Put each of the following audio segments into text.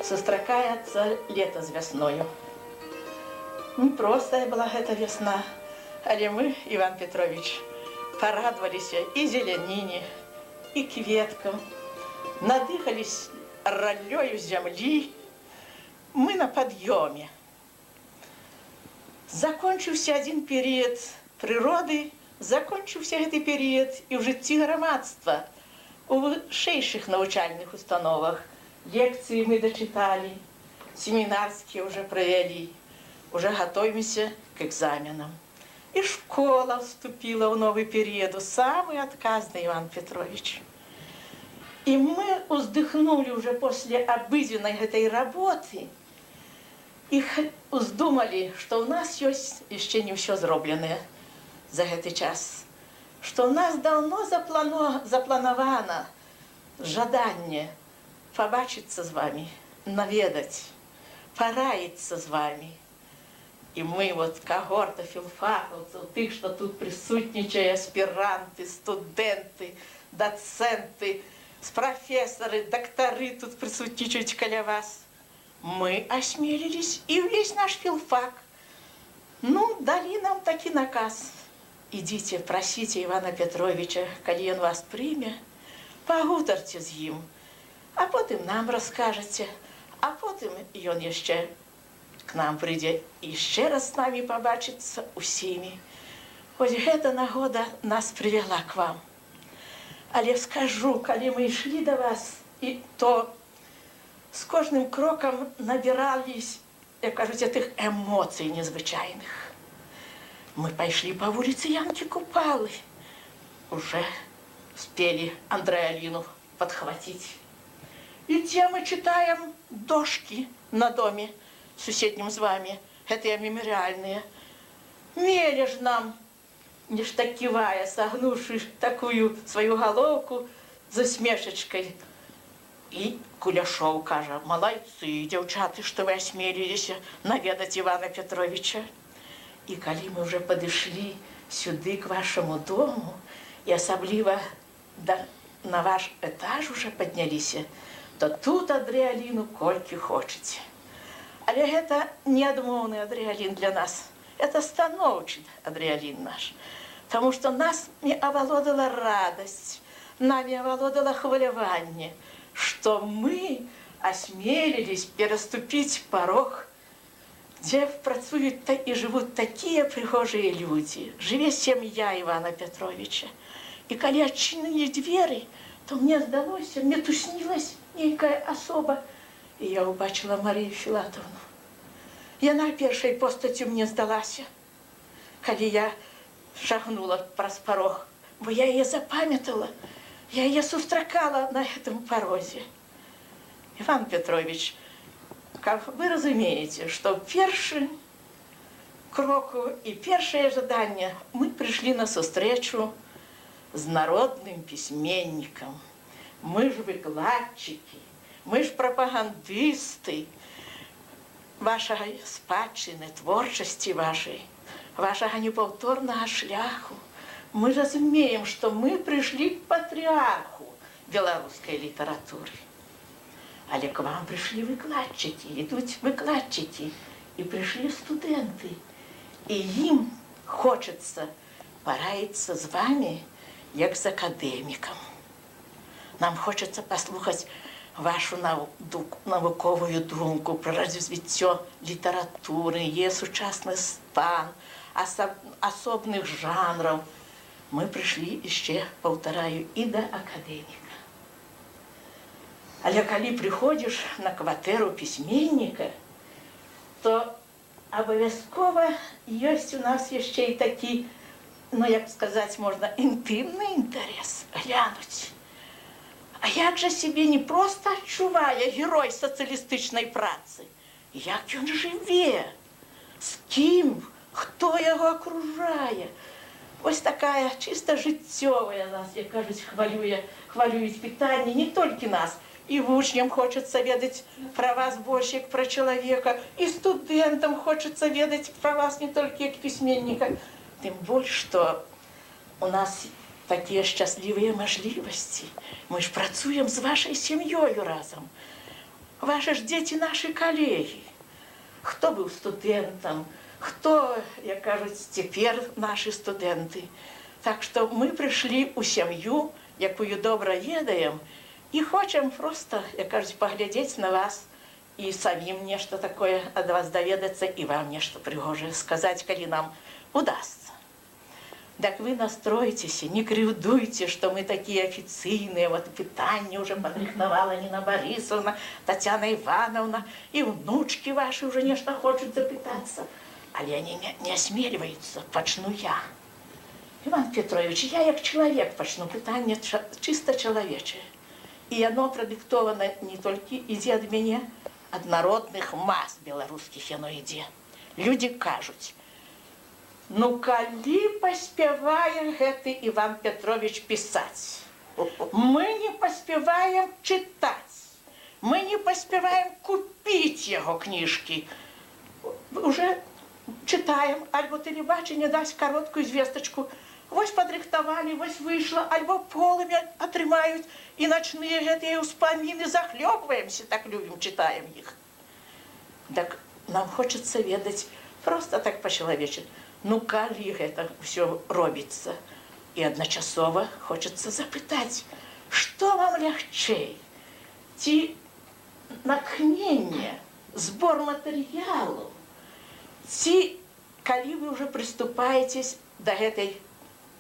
Сустракаецца лета з вясною. Непростая была гэта вясна, але мы, Іван Петрович, порадоваліся і зеляніне, і кветкам, надыхались раллёю зямлі. Мы на пад'ёме. Закончыўся адзін перыяд прыроды, закончыўся гэты перыяд і ў жыцці грамадства, у вышэйшых навучальных установах. Лекцыі мы дачыталі, семінарскія ўжо правялі, уже готовимся к экзаменам. И школа вступила в новый период, самый отказный, Иван Петрович. И мы уздыхнули уже после обыденной этой работы и уздумали, что у нас есть еще не все зробленное за этот час, что у нас давно заплановано жаданне побачиться с вами, наведать, пораиться с вами. И мы, вот, когорта филфаковцев, тых, что тут присутничают, аспиранты, студенты, доценты, профессоры, докторы тут присутничают каля вас. Мы осмелились, и весь наш филфак. Ну, дали нам таки наказ. Идите, просите Ивана Петровича, коли он вас прийме, погутарьте с ним. А потім нам розкажете, а потім ён яшчэ к нам прийде і ще раз з нами побачиться усіми. Ось гэта нагода нас привела к вам. Але скажу, коли мы йшли до вас, і то з кожним кроком набирались, як кажуть, тих емоцій незвичайних. Мы пошли по вулице Янки Купалы. Уже успели Андрея Алину подхватить. И где мы читаем дошки на доме соседнем с вами, это мемориальные. Мелешь нам, нечто кивая, согнувши такую свою головку за смешечкой. И Куляшов каже: молодцы, девчаты, что вы осмелились наведать Ивана Петровича. И коли мы уже подошли сюда, к вашему дому, и особливо на ваш этаж уже поднялись, то тут адреаліну колькі хочаце. Але гэта не адмоўны адреалін для нас. Это станоўчы адреалін наш. Потому что нас не оволодала радость, нами оволодало хваляванне, что мы осмелились переступить порог, где працуют и живут такие пригожие люди. Живе семья Ивана Петровича. И коли отчинили двери, то мне сдалось, мне туснилась некая особа. И я убачила Марию Филатовну. Яна першай постатью мне здалася, коли я шагнула праз порог, бо я ее запамятала, я ее сустракала на этом порозе. Иван Петрович, как вы разумеете, что першы кроку и першее ожидание мы пришли на сустрэчу с народным письменником. Мы ж выкладчики, мы ж пропагандисты вашей спадчыны, творчасці вашей, вашего непаўторнага шляху. Мы разумеем, что мы пришли к патриарху белорусской литературы. Але к вам пришли выкладчики, идут выкладчики, и пришли студенты. И им хочется пораиться с вами, як с академиком. Нам хочется послухать вашу науковую думку про развіццё литературы, ее сучасный стан, особных жанров. Мы пришли еще, повторяю, и до академика. Але коли приходишь на кватэру письменника, то обовязково есть у нас еще и такие, ну, як сказать можно, интимный интерес глянуть. А як же себе не просто адчувае герой социалистичной працы, як ён жыве, с кім, хто яго окружае. Ось такая чисто жыццёвая нас, як кажуць, хвалююць пытанні не толькі нас. И вучням хочется ведать про вас больше, как про человека, и студентам хочется ведать про вас не только как письменника. Тем больше, что у нас такие счастливые можливости. Мы ж працуем с вашей семьей разом. ваши ж дети наши коллеги. Хто був студентом, хто, як кажуть, тепер наші студенти. Так що ми прийшли у сім'ю, якою добре ведаємо, і хочемо просто, як кажуть, поглядіти на вас і самим нечто таке від вас довідатися, і вам нечто пригоже сказати, коли нам удасться. Так вы настройтесь, не кривдуйте, что мы такие официальные. Вот питание уже подрихновала Нина Борисовна, Татьяна Ивановна, и внучки ваши уже нечто хочут запитаться. Але они не осмеливаются, почну я. Иван Петрович, я як человек почну питание чисто человечее. И оно продиктовано не только иде от меня, от народных масс белорусских оно иде. Люди кажут, ну, коли поспеваем это Иван Петрович писать? Мы не поспеваем читать. Мы не поспеваем купить его книжки. Уже читаем, альбо телебачення дасть короткую звесточку. Вось подрихтовали, вось вышло, альбо полами отримають. И ночные эти успомины захлебываемся, так любим, читаем их. Так нам хочется ведать просто так по-человечески. Ну, коли гэта все робіцца? І адначасова хочацца запытаць, што вам лягчэй? Ці натхненне, збор матэрыялу? Ці, калі вы ўжо прыступаецесь да гэтай,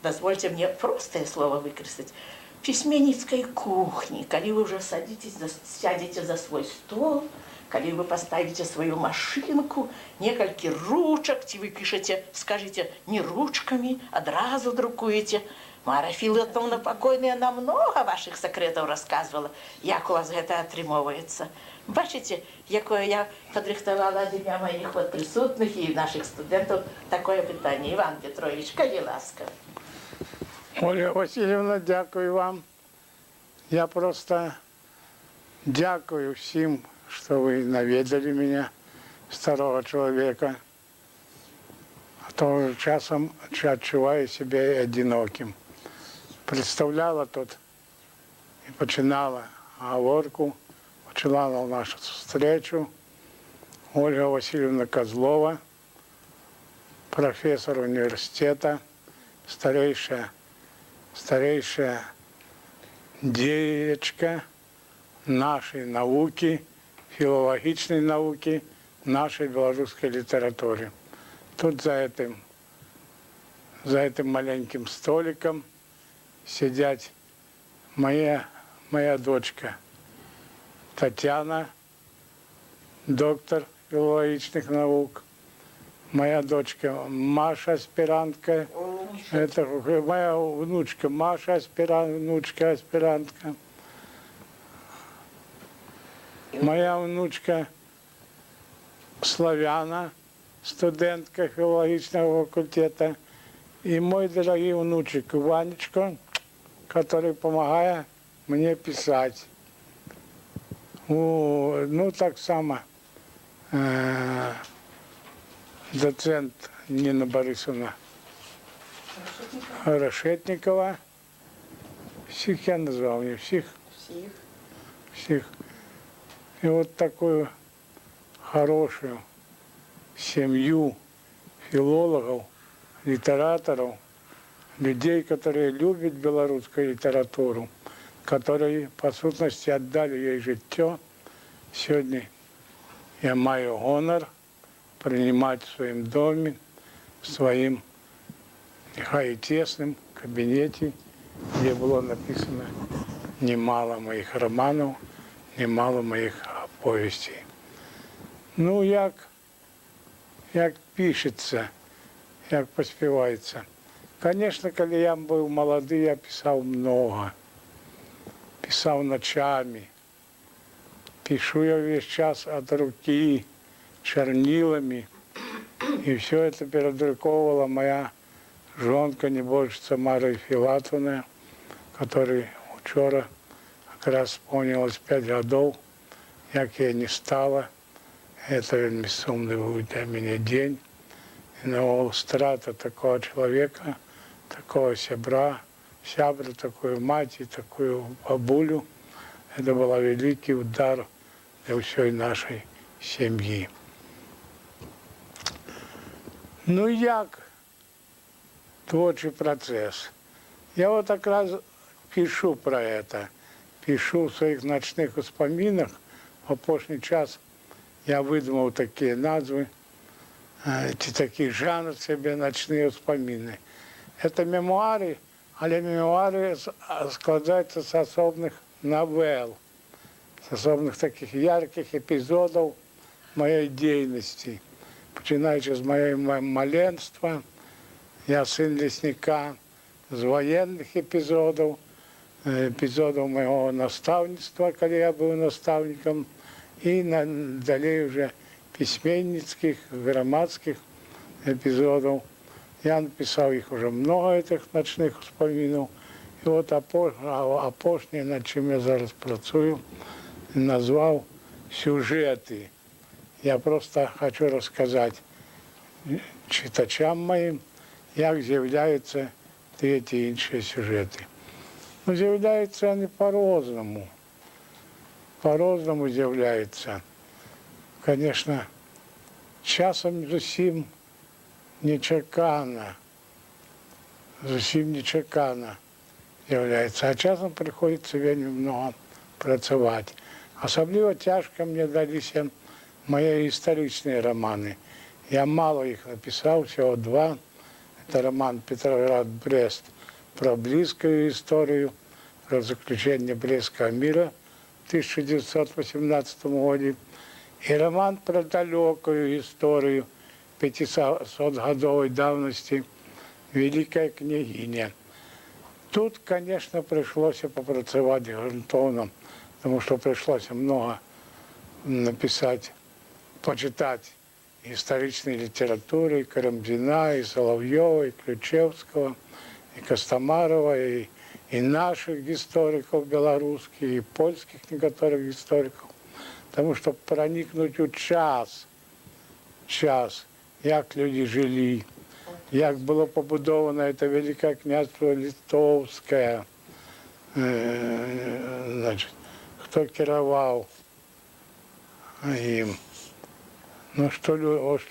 дазвольце мне простае слово выкарыстаць, пісьменніцкай кухні, калі вы ўжо сядзеце за свой стол, коли вы поставите свою машинку, некалькі ручек, ці вы пишете, скажите, не ручками, одразу друкуете. Мара Філатовна покойная нам много ваших секретов рассказывала, як у вас гэта атрымоўваецца. Бачите, якое я подрыхтовала ад імя моих вот присутных и наших студентов такое питание. Иван Петрович, калі ласка. Ольга Васильевна, дякую вам. Я просто дякую всім, что вы наведали меня, старого человека. А то часом отчуваю себя одиноким. Представляла тут и починала оговорку, починала нашу встречу Ольга Васильевна Козлова, профессор университета, старейшая деячка нашей науки, филологичной науки, нашей белорусской литературы. Тут за этим маленьким столиком сидят моя дочка Татьяна, доктор филологичных наук, моя дочка Маша, аспирантка, это моя внучка Маша, аспирантка. Моя внучка Славяна, студентка филологичного факультета, и мой дорогой внучек Ванечка, который помогает мне писать. Ну, так само доцент Нина Борисовна Решетникова. Всех я назвал, не всех. Всех. И вот такую хорошую семью филологов, литераторов, людей, которые любят белорусскую литературу, которые, по сутности, отдали ей життя. Сегодня я маю гонор принимать в своем доме, в своем, нехай и тесном кабинете, где было написано немало моих романов, немало моих повестей. Ну, як пишется, як поспевается. Конечно, когда я был молодой, я писал много. Писал ночами. Пишу я весь час от руки, чернилами. И все это передруковывала моя жонка, небожица Мария Филатовна, которой вчера как раз исполнилось 5 годов, як я не стала. Это вельми сумный был для меня день. И на страта такого человека, такого сябра, такую мать и такую бабулю. Это был великий удар для всей нашей семьи. Ну як творчий процесс? Я вот как раз пишу про это. Пишу в своих ночных воспоминах. В опошний час я выдумал такие назвы, такий жанр себе «Ночные воспомины». Это мемуары, але мемуары складаються з особних новел, з особних таких ярких епізодів моєї діяльності. Починаючи з моєго маленства, я син лісника, з воєнних епізодів, епізодів моєго наставництва, коли я був наставником, і далі вже письменницьких, громадських епізодів. Я написав їх вже много, цих ночних вспоминів. І от опошнє, над чим я зараз працюю, назвав сюжети. Я просто хочу розказати читачам моїм, як з'являються ті інші сюжети. Ну, з'являються вони по-разному. По-разному з'являються. Звісно, часом зовсім нечекано з'являється, а часом приходиться вельми много працювати. Особливо тяжко мені далися мої історичні романи. Я мало їх написав, всього 2. Це роман «Петроград-Брест» про близьку історію, про заключення Брестського мира в 1918 році. І роман про далеку історію 500-годовой давности «Великая княгиня». Тут, конечно, пришлось попрацевать грунтовно, потому что пришлось много написать, почитать исторической литературы и Карамзина, и Соловьева, и Ключевского, и Костомарова, и наших историков белорусских, и польских некоторых историков, потому что проникнуть в час, як люди жили, як було побудовано це Велике князство Литовське, значить, хто керував їм, ну, що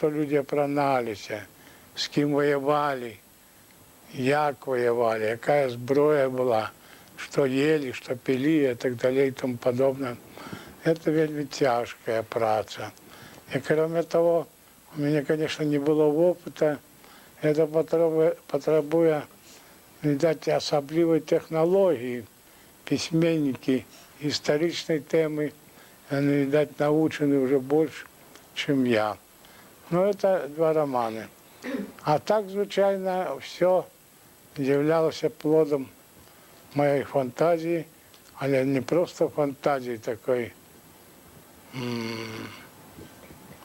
люди опраналися, з ким воювали, як воювали, яка зброя була, що їли, що пили і так далі і тому подобне. Це вельми тяжка праця. І крім того, у меня, конечно, не было опыта. Это потребует, видать, особливой технологии. Письменники историчной темы, они, видать, научены уже больше, чем я. Но это 2 романа. А так, звичайно, все являлось плодом моей фантазии, але не просто фантазии такой,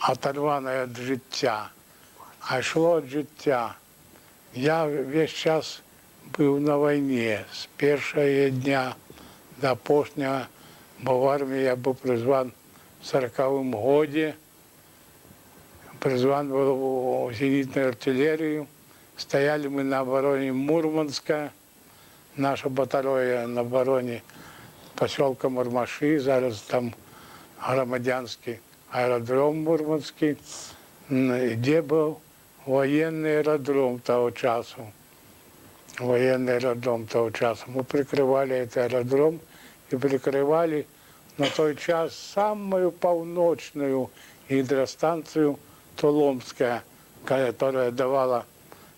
оторваное від життя, а йшло від життя. Я весь час був на війні, з першого дня до останнього, бо в армії я був призван в 40-му році, призван був у зенітну артилерію. Стояли ми на обороні Мурманська, наша батарея на обороні поселка Мурмаши, зараз там громадянський аэродром Мурманский, где был военный аэродром того часу. Военный аэродром того часу. Мы прикрывали этот аэродром и прикрывали на той час самую полночную гидростанцию Толомская, которая давала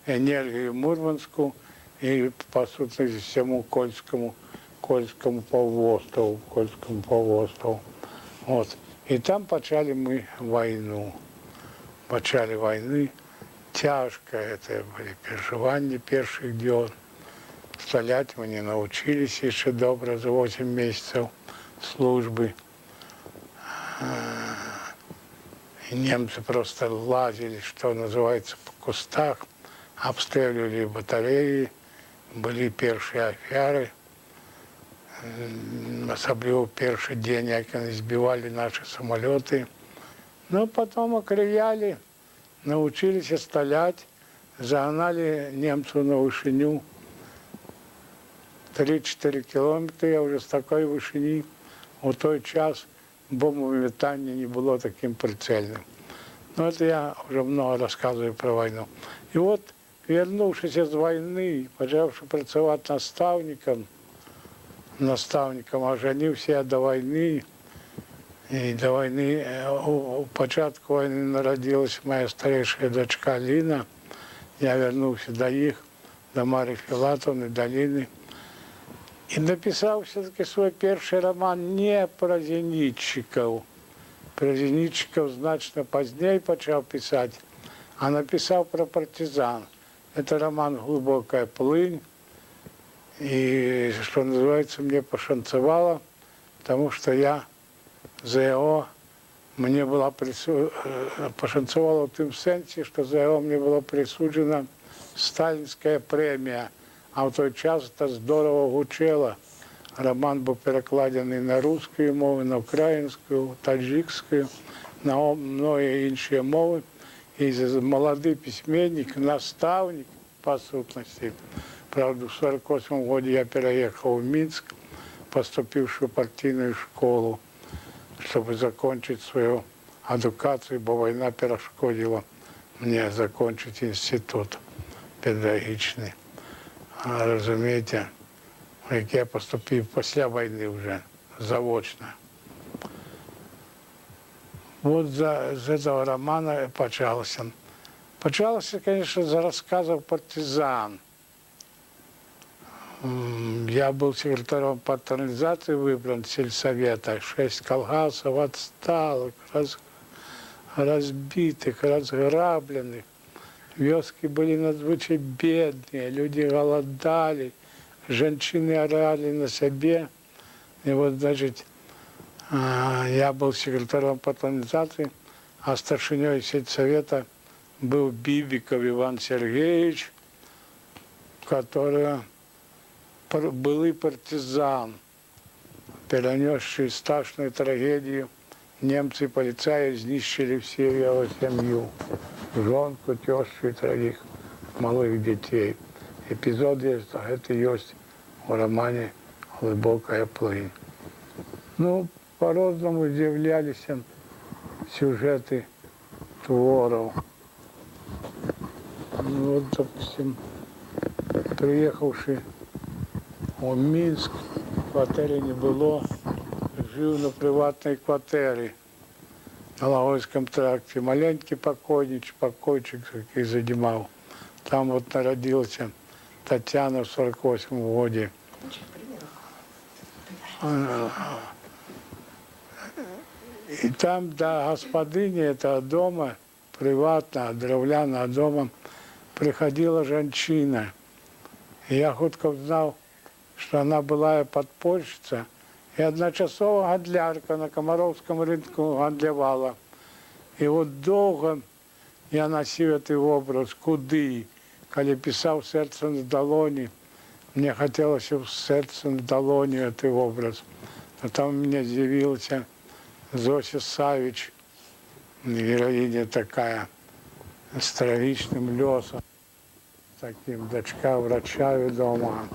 энергию Мурманску и, по сути, всему Кольскому полуострову. Вот. И там почали мы войну. Почали войны. Тяжко это были переживания первых дней. Стрелять мы не научились еще добро за 8 месяцев службы. И немцы просто лазили, что называется, по кустах, обстреливали батареи, были первые аферы. Особливо в перший день, як вони збивали наші самоліти. Ну, потім окріляли, навчилися стріляти, загнали німців на вишиню. 3-4 кілометри, я вже з такої вишині у той час бомбометання не було таким прицельним. Ну, это я уже много рассказываю про войну. И вот, вернувшись из войны, почавши працювати наставником, оженився я до війни. І до війни, у початку війни народилась моя старейшая дочка Ліна. Я вернувся до їх, до Марії Філатовни, до Ліни. І написав все-таки свій перший роман не про зенітчиків. Про зенітчиків значно пізніше почав писати, а написав про партизан. Это роман «Глубокая плынь». И, что называется, мне пошанцевало, потому что я за его, мне была пошанцевало в том сенсі, що за його мені була присуджена сталінська премія. А в той час це здорово гучело. Роман був перекладений на русську мову, на українську, таджикську, на многі інші мови. І молодий письменник, наставник, по сутності. Правда, в 1948 году я переехал в Минск, поступивший в партийную школу, чтобы закончить свою адукацию, бо война перешкодила мне закончить институт педагогічний. А розумієте, як я поступив після війни вже, заочно. Вот з этого романа почалося. Почалося, конечно, з розказів «Партизан». Я был секретарем патронизации выбран сельсовета. 6 колгасов отсталых, разбитых, разграбленных. Вёски были надзвычай бедные, люди голодали, женщины орали на себе. И вот, значит, я был секретарем патронизации, а старшиней сельсовета был Бибиков Иван Сергеевич, который былый партизан, перенесший страшную трагедию. Немцы и полицаи знищили всю его семью, жонку, тещу и 3 малых детей. Эпизод это есть в романе «Глубокая плынь». Ну, по-разному з'являлись сюжеты творов. Ну, вот, допустим, приехавший у Мінськ, квартири не було, жив на приватній квартирі на Лагойському тракті. Маленький покойчик, який займав. Там от народилася Тетяна в 48-му годі. І там до господині этого дома, приватного, древляного дома, приходила женщина. И я хутко знал, что она была подпольщица, и одночасово гандлярка на Комаровском рынку гандлявала. И вот долго я носил этот образ, куды, коли писал «Сердце на долоні», мне хотелось в «Сердце на долоні» этот образ. Но там у меня з'явилась Зося Савич, героиня такая, с трагичным лесом, таким дочка врача ведомого,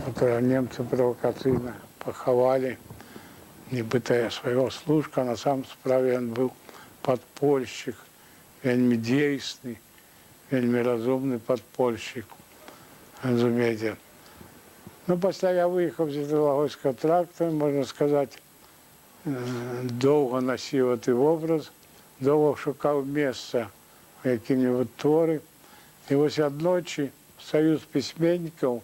которого немцы провокативно поховали, нібито своего служка, на самом справе он был подпольщик, вельми действенный, вельми разумный подпольщик, разумеете. Ну, після я виїхав з Лагойського тракту, можна сказати, довго носив цей образ, довго шукав місце в якому-небудь творі. І ось одночі в Союз письменників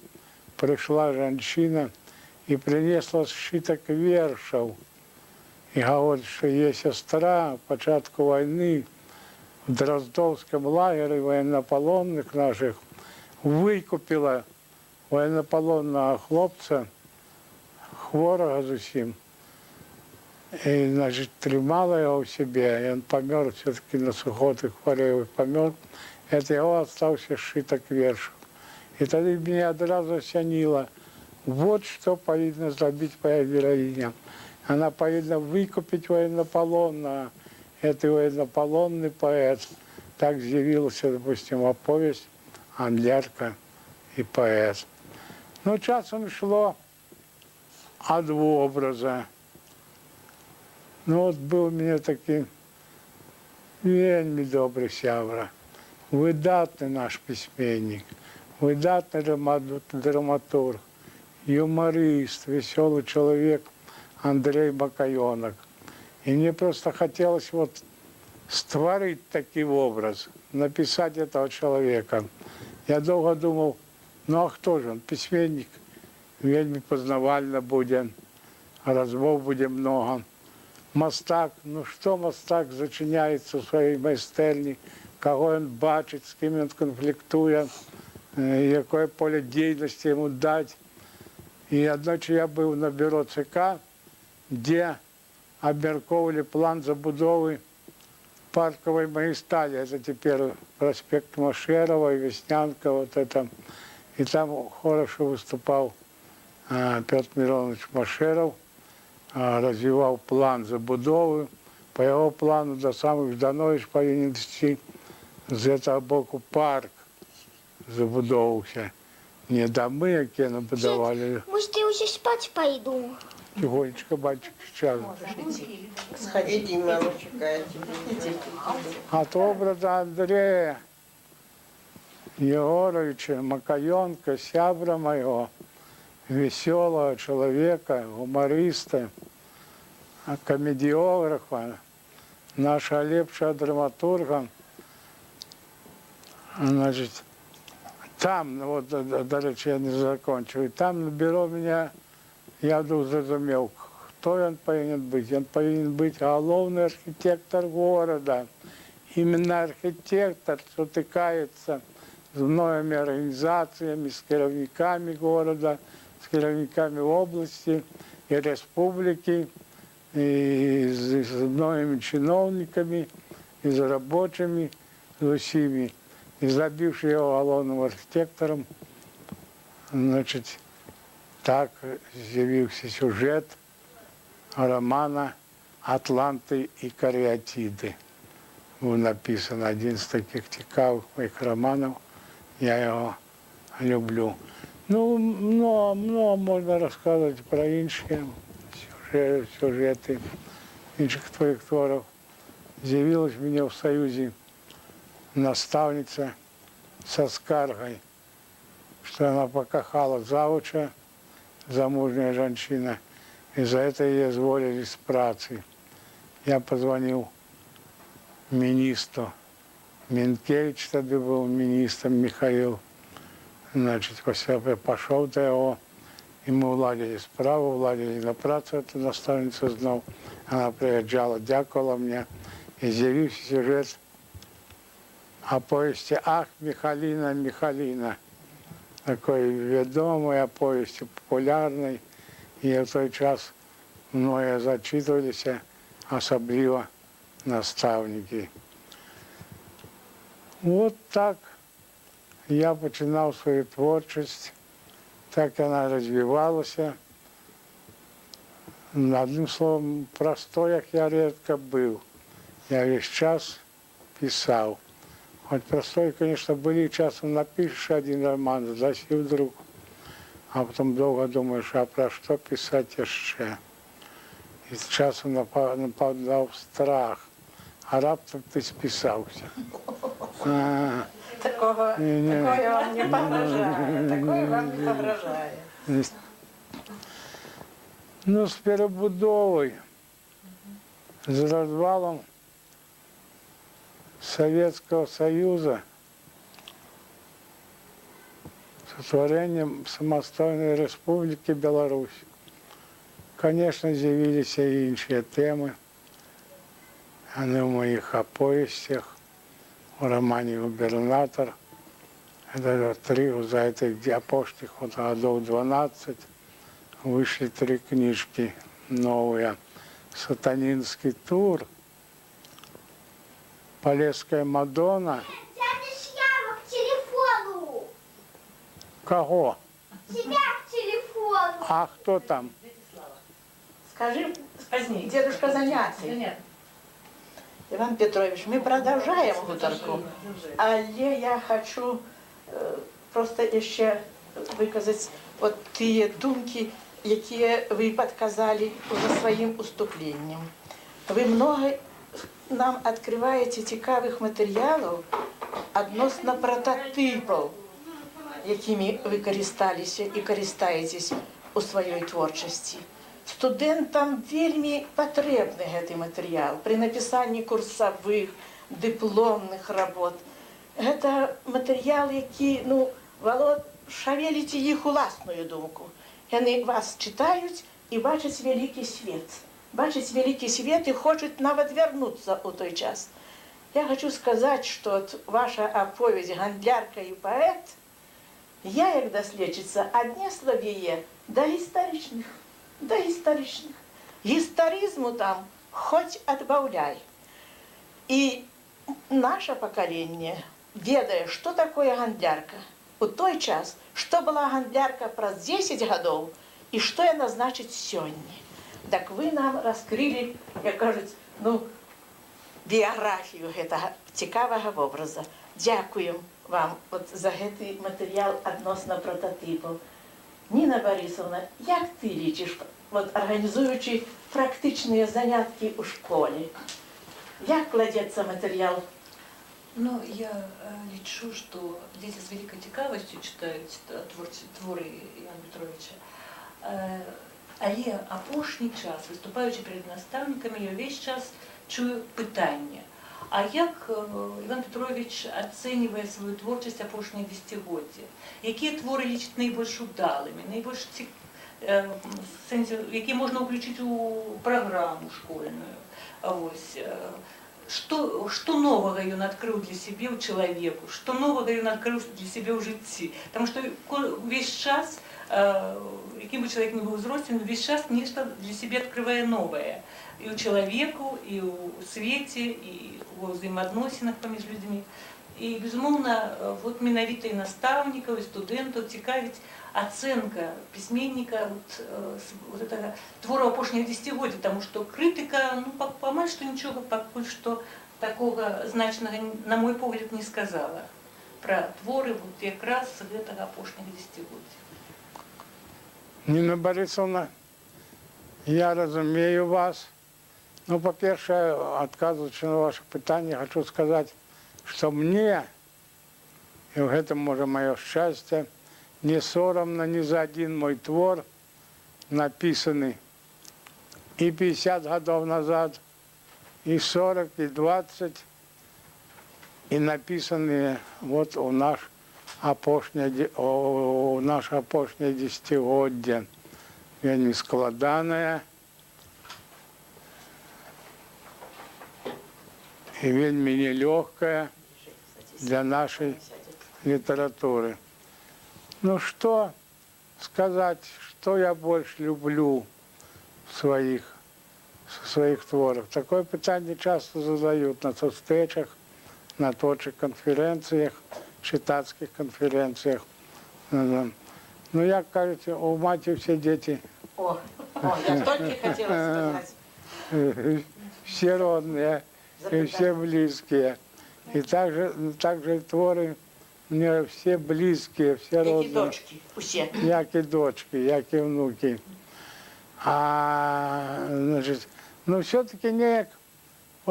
прийшла жінка і принесла зшиток віршів. І говорить, що її сестра в початку війни в Дроздовському лагері воєннополонних наших викупила воєннополонного хлопця, хворого зовсім. І, значить, тримала його в собі, і він помер, все-таки на сухоти хворів, помер. Это його остався шиток віршів. І тоді мене одразу осенило, вот що повинна зробити моя героиня. Вона повинна викупити воєннополонного. Это воєннополонний поет. Так з'явилася, допустим, оповість «Гандлярка і поет». Ну, часом йшло о 2 образа. Ну от був у мене такий вельми добрий сябра, видатний наш письменник, видатний драматург, юморист, веселый человек Андрей Бакаенок. И мне просто хотелось вот створить такой образ, написать этого человека. Я долго думал, ну а кто же он, письменник, вельми познавально будет, розмов буде много. Мастак, ну що мастак зачиняється у своїй майстерні, кого він бачить, з ким він конфліктує, яке поле діяльності йому дати. І одночі я був на бюро ЦК, де обмірковували план забудови парковой магистрали. Это теперь проспект Машерова и Веснянка, вот это. И там хорошо выступал Петр Миронович Машеров, развивал план забудови. По его плану до самых Жданович повинен идти з этого боку парк забудовувався. Не доми, які набудували. Может, я уже спать пойду? Тихонечко, батюшка, сейчас. Сходите, мама чекає. От образа Андрея Егоровича Макаенка, сябра моего, веселого человека, гумориста, комедиографа, нашего лепшего драматурга, значит, там, вот, до речі, я не закончу, там на бюро меня, я вдруг зрозумів, хто він повинен бути. Він повинен бути головний архітектор города. Іменно архітектор сутикається з многими організаціями, з керівниками города, з керівниками області і республіки, і з многими чиновниками, і з робочими, з усіми. І забивши його головним архітектором, значить, так з'явився сюжет романа «Атланти і каріатиди». Був написаний один з таких цікавих моїх романів. Я його люблю. Ну, много можна розказати про інші сюжети інших твоїх творів. З'явилась в мене в Союзі наставниця со скаргой, что она покахала завуча, замужняя женщина, и за это ее изволили с працы. Я позвонил министру. Минкевич тогда был министром, Михаил. Значит, я пошел до его, и мы уладили справу, уладили на працу, эту наставницу знал. Она приезжала, дякувала мне, и з'явився сюжет о повести «Ах, Михалина, Михалина». Такой відомий, о повести популярний. І в той час мною зачитувалися, особливо наставники. От так я починав свою творчість, так вона розвивалася. Одним словом, в простоях я рідко був. Я весь час писав. Хоть простой, конечно, были, часом напишешь один роман, засів вдруг, а потом долго думаешь, а про что писать еще? І з часом нападав страх, а раптом ти списався. Такого вам не погрожає, такое вам не погрожає. Ну, з перебудовою, з розвалом Советского Союза, сотворением самостойной Республики Беларусь. Конечно, з'явилися і інші теми. Вони в моїх оповістях, у романі «Губернатор». Это за этих опошних годов 12 вышли 3 книжки новые. «Сатанинский тур», «Полесская Мадонна». Дядя Шляпа к телефону! Кого? Тебя к телефону! А кто там? Скажи, дедушка занятий. Іван Петрович, ми продовжуємо гутарку, але я хочу просто ще виказати от ті думки, які ви підказали уже своїм уступленням. Ви много нам відкриваєте цікавих матеріалів відносно прототипів, якими ви користалися і користаєтесь у своїй творчості. Студентам вельми потрібний цей матеріал при написанні курсових, дипломних робот. Це матеріал, який, шавелите їх власну думку. Вони вас читають і бачать великий світ. Бачать великий світ і хочуть навіть вернутися у той час. Я хочу сказати, що от ваша оповідь «Гандлярка і поет», я, як дослідчиця, віднесла її до історичних. До історичних. Історизму там хоч відбавляй. І наше покоління ведає, що таке гандлярка. У той час, що була гандлярка про 10 років, і що вона значить сьогодні. Так ви нам розкрили, як кажуть, біографію цього цікавого образу. Дякуємо вам за цей матеріал відносно прототипів. Ніна Борисовна, як ти лічиш, організуючи практичні занятки у школі? Як кладеться матеріал? Ну, я лічу, що діти з великою цікавістю читають твори Івана Петровича. Але опошній час, виступаючи перед наставниками, я весь час чую питання. А як Іван Петрович оцінює свою творчість опошнє десятиліття? Які твори лічить найбільш удалими, найбільш які можна включити у програму школьну? Ось. Что нового он открыл для себя у человека, что нового он открыл для себя у житті. Потому что весь час, яким бы человек ни был взрослым, весь час нечто для себя открывая новое. И у человека, и у свете, и у взаимоотносинах поміж людьми. І, безумовно, вот менавіта і наставників, і студентів цікавить оценка письменника вот этого твора опошніх десятиліття, тому що критика, по-моему, що нічого поки що такого значного, на мой погляд, не сказала про твори вот якраз этого опошніх десятиліття. Ніна Борисовна, я розумію вас. По-перше, відказуючи на ваше питання, хочу сказати, что мне, и в этом, может, мое счастье, не соромно ни за один мой твор, написанный и 50 годов назад, и 40, и 20, и написанные вот у наше опошнє десятиліття. Вельми складанное и вельми нелегкое для нашей литературы. Что сказать, что я больше люблю в своих творах? Такое питание часто задают на соцстречах, на творчих конференціях, читацьких конференціях. Як кажете, у матері всі діти. Я тільки хотіла сказати. Все родные. И все близкие. И также творы мне все близкие, все родные. Як і дочки, усі. Як і дочки, як і внуки. Все-таки ніяк,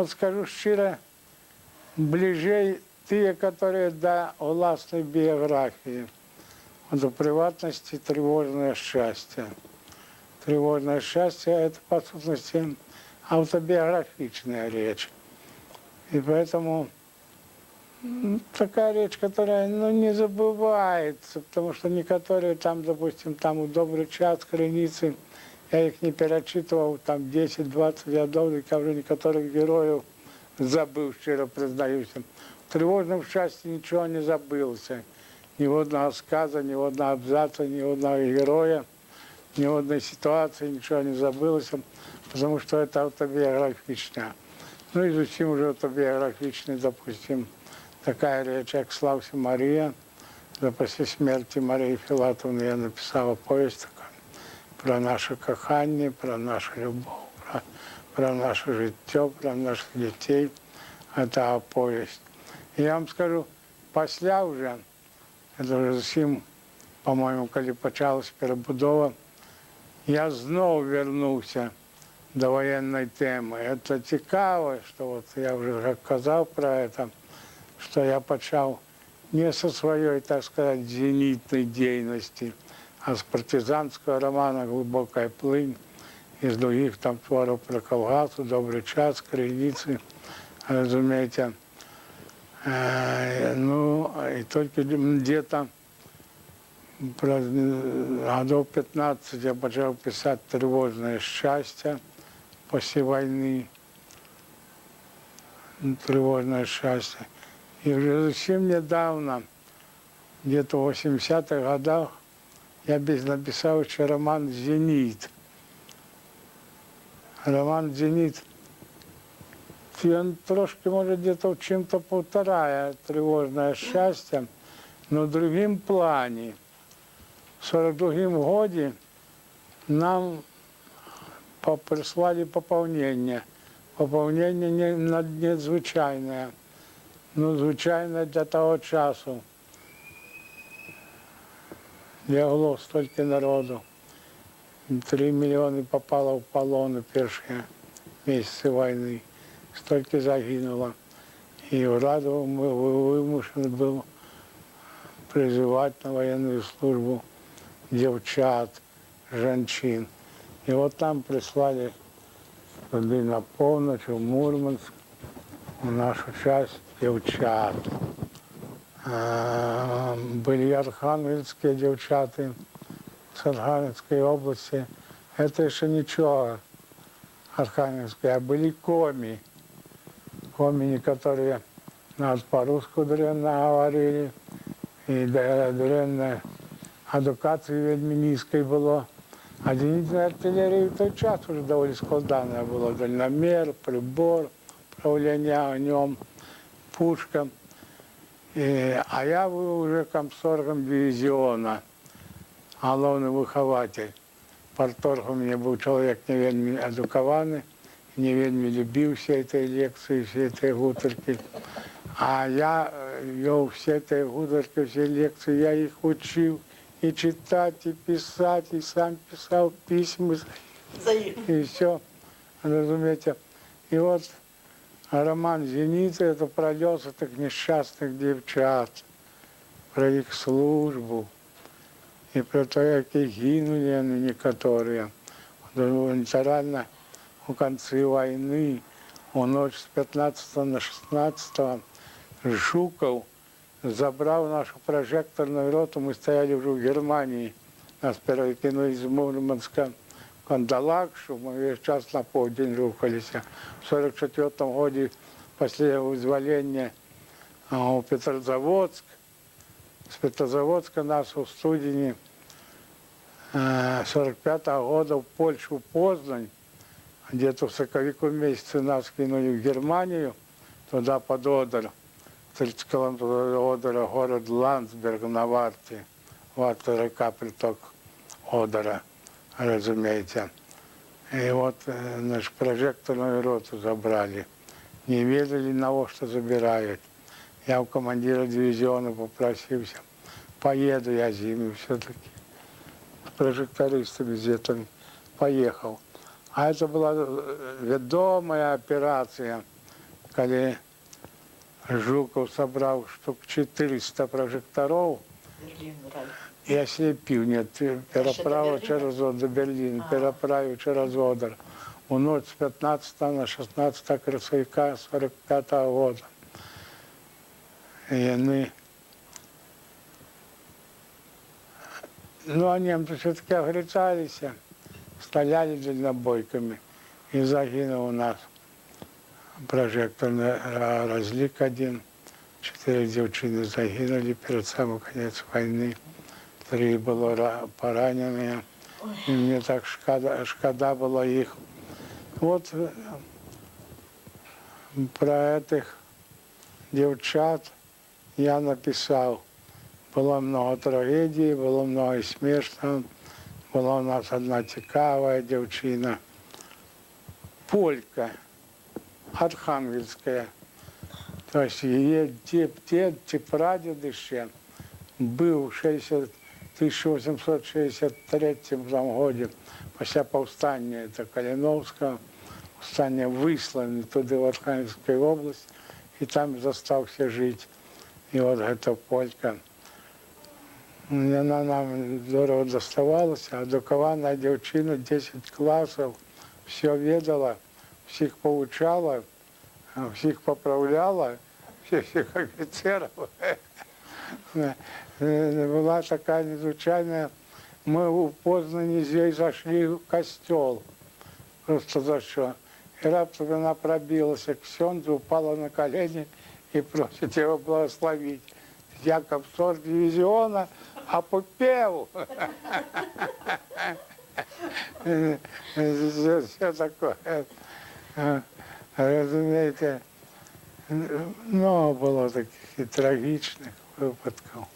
скажу щиро, ближей ті, які до власної біографії. До приватности тревожное счастье. Тревожное счастье – это, по сущности, автобиографичная речь. И поэтому такая речь, которая не забывается, потому что некоторые там, допустим, у «Добрый час», «Крыницы», я их не перечитывал, 10-20 годов, и я уже некоторых героев забыл, щиро признаюсь. В «Тревожном счастье» ничего не забылся. Ни одного сказа, ни одного абзаца, ни одного героя, ни одной ситуации ничего не забылось, потому что это автобиографично. И зачем уже автобиографичный, допустим, такая речь, как «Славься, Мария». После смерти Марии Филатовны я написала повесть такую про наше кохання, про нашу любов, про наше життя, про наших дітей. Это повесть. И я вам скажу, після вже, це вже зовсім, по-моєму, коли почалась перебудова, я знову вернувся до воєнної теми. Це цікаво, що от я вже казав про це, що я почав не со своей, так сказать, зенитной деятельности, а с партизанского романа «Глубокая плынь», из других там творов про Кавказу, «Добрый час», «Крейницы», разумеете. Ну, и только где-то годов 15 я почав писать «Тревожное счастье» после войны. «Тревожное счастье». И уже совсем недавно, где-то в 80-х годах, я написал еще роман «Зенит». Роман «Зенит», он трошки, может, где-то в чем-то повторяет «Тревожное счастье», но в другим плане. В 42-м году нам прислали пополнение. Пополнение надзвичайное. Ну, звичайно, для того часу. Лягло стільки народу. 3 мільйони попало в полон у перші місяці війни. Стільки загинуло. І в Радову вимушений був призивати на воєнну службу дівчат, жінчин. І от там прислали туди на північ, в Мурманськ, в нашу часть дівчат. Были архангельские девчата с Архангельской области. Это еще ничего архангельское, а были коми. Комини, которые нас по-русски дренно говорили. И дренно адукації ведьминійської було. А зенітної артилерії в той час вже доволі складане було. Дальномер, прибор, управління огнем, пушка. А я был уже комсоргом дивизиона, головный выхователь. Парторг у меня был человек не вельми адукованный, не вельми любил все эти лекции, все эти гуторки. А я вел все эти гуторки, все лекции, я их учил и читать, и писать, и сам писал письма, и все, разумеете. И вот роман «Зенит» — это про лёс этих несчастных девчат, про их службу и про то, как гинули они некоторые. Литерально в конце войны, в ночь с 15 на 16 Жуков забрал нашу прожекторную роту. Мы стояли уже в Германии, нас перекинули из Мурманска в Кандалакшу, мы весь час на полдень рухались. В 1944 году после вызволения в Петрозаводск. С Петрозаводска нас в студени 1945 года в Польшу, в Познань. Где-то в соковику месяце нас кинули в Германию, туда под Одер. 30 километров от Одера, город Ландсберг на Варте. Варта река, приток Одера, разумеете. И вот наш прожекторную роту забрали. Не ведали, на что забирают. Я у командира дивизиона попросился. Поеду я зимой все-таки. С прожектористами где-то поехал. А это была ведомая операция, когда Жуков собрал штук 400 прожекторов и ослепил. Нет, переправил через Одер, Берлин, переправил через Одер. У ночь с 15 на 16 красовика 45 года. И они... Ну, а немцы все-таки огрызались, стреляли дальнобойками. И загинул у нас прожекторный разлик один. 4 девчины загинули перед самым конец войны. 3 было пораненные. И мне так шкода было их. Вот про этих девчат я написал. Было много трагедий, было много смешного. Была у нас одна цікавая девчина, полька, архангельская. То есть ее дед, прадед еще был в 1863 году після повстання Калиновського, повстання висланий туди в Архангельську область, і там залишився жити. І от ця полька. Вона нам здорово доставалася, а докована дівчина 10 класів, все відала, всіх poučала, всіх поправляла, всіх офіцерів. Была такая незвычайная. Мы в Познані здесь зашли в костел. Просто за что. И раптом она пробилась к ксензу, упала на колени и просит его благословить. Я комсорг дивизиона, а попел. Все такое. Разумеете, много было таких и трагичных випадків,